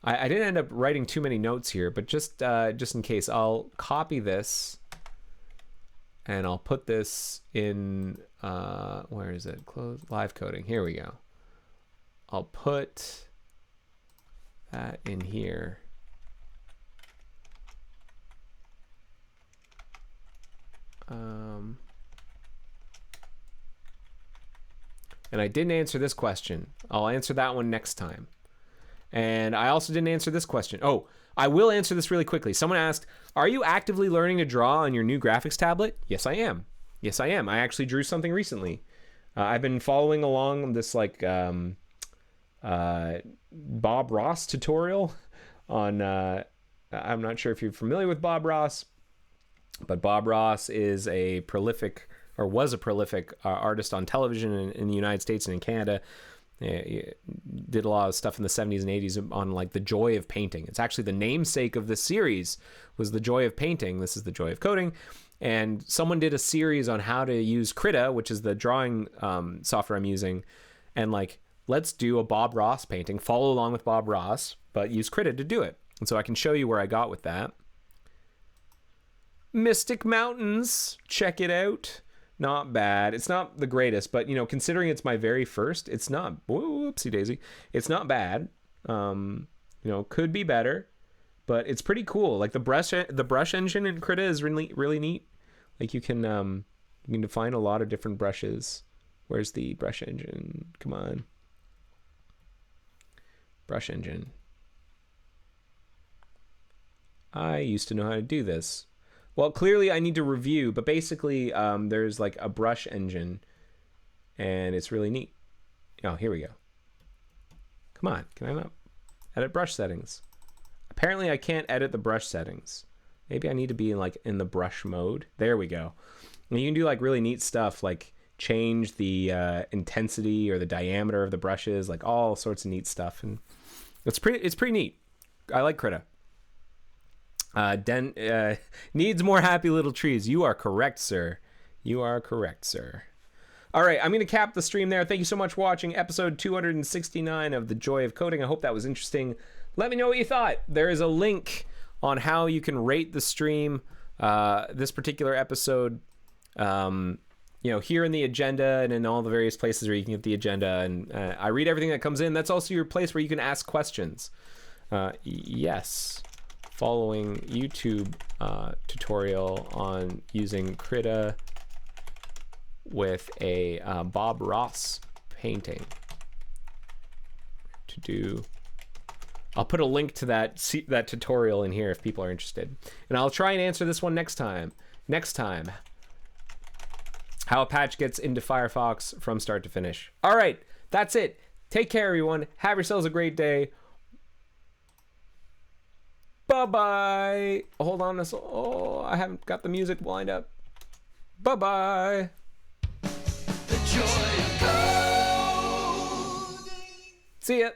end up writing too many notes here, but just in case, I'll copy this and I'll put this in. Where is it? Close live coding. Here we go. I'll put that in here. And I didn't answer this question. I'll answer that one next time. And I also didn't answer this question. Oh, I will answer this really quickly. Someone asked, are you actively learning to draw on your new graphics tablet? Yes, I am. Yes, I am. I actually drew something recently. I've been following along this like Bob Ross tutorial on, I'm not sure if you're familiar with Bob Ross, but Bob Ross is a prolific, or was a prolific artist on television in the United States and in Canada. He did a lot of stuff in the 70s and 80s on like the joy of painting. It's actually the namesake of this series was the joy of painting. This is the joy of coding. And someone did a series on how to use Krita, which is the drawing software I'm using. And like, let's do a Bob Ross painting, follow along with Bob Ross, but use Krita to do it. And so I can show you where I got with that. Mystic Mountains, check it out. Not bad. It's not the greatest, but you know, considering it's my very first, it's not, whoopsie daisy. It's not bad. You know, could be better, but it's pretty cool. Like the brush engine in Krita is really, really neat. Like you can define a lot of different brushes. Where's the brush engine? Come on. Brush engine. I used to know how to do this. Well, clearly I need to review, but basically there's like a brush engine and it's really neat. Oh, here we go. Come on, can I not edit brush settings? Apparently I can't edit the brush settings. Maybe I need to be in the brush mode. There we go. And you can do like really neat stuff, like change the intensity or the diameter of the brushes, like all sorts of neat stuff. And it's pretty neat. I like Krita. Needs more happy little trees. You are correct, sir. You are correct, sir. All right, I'm going to cap the stream there. Thank you so much for watching episode 269 of The Joy of Coding. I hope that was interesting. Let me know what you thought. There is a link on how you can rate the stream, this particular episode, you know, here in the agenda and in all the various places where you can get the agenda. And I read everything that comes in. That's also your place where you can ask questions. Yes. Following YouTube tutorial on using Krita with a Bob Ross painting to do. I'll put a link to that tutorial in here if people are interested. And I'll try and answer this one next time. How a patch gets into Firefox from start to finish. All right, that's it. Take care, everyone. Have yourselves a great day. Bye-bye. Hold on. Oh, I haven't got the music lined up. Bye-bye. The joy of coding. See ya.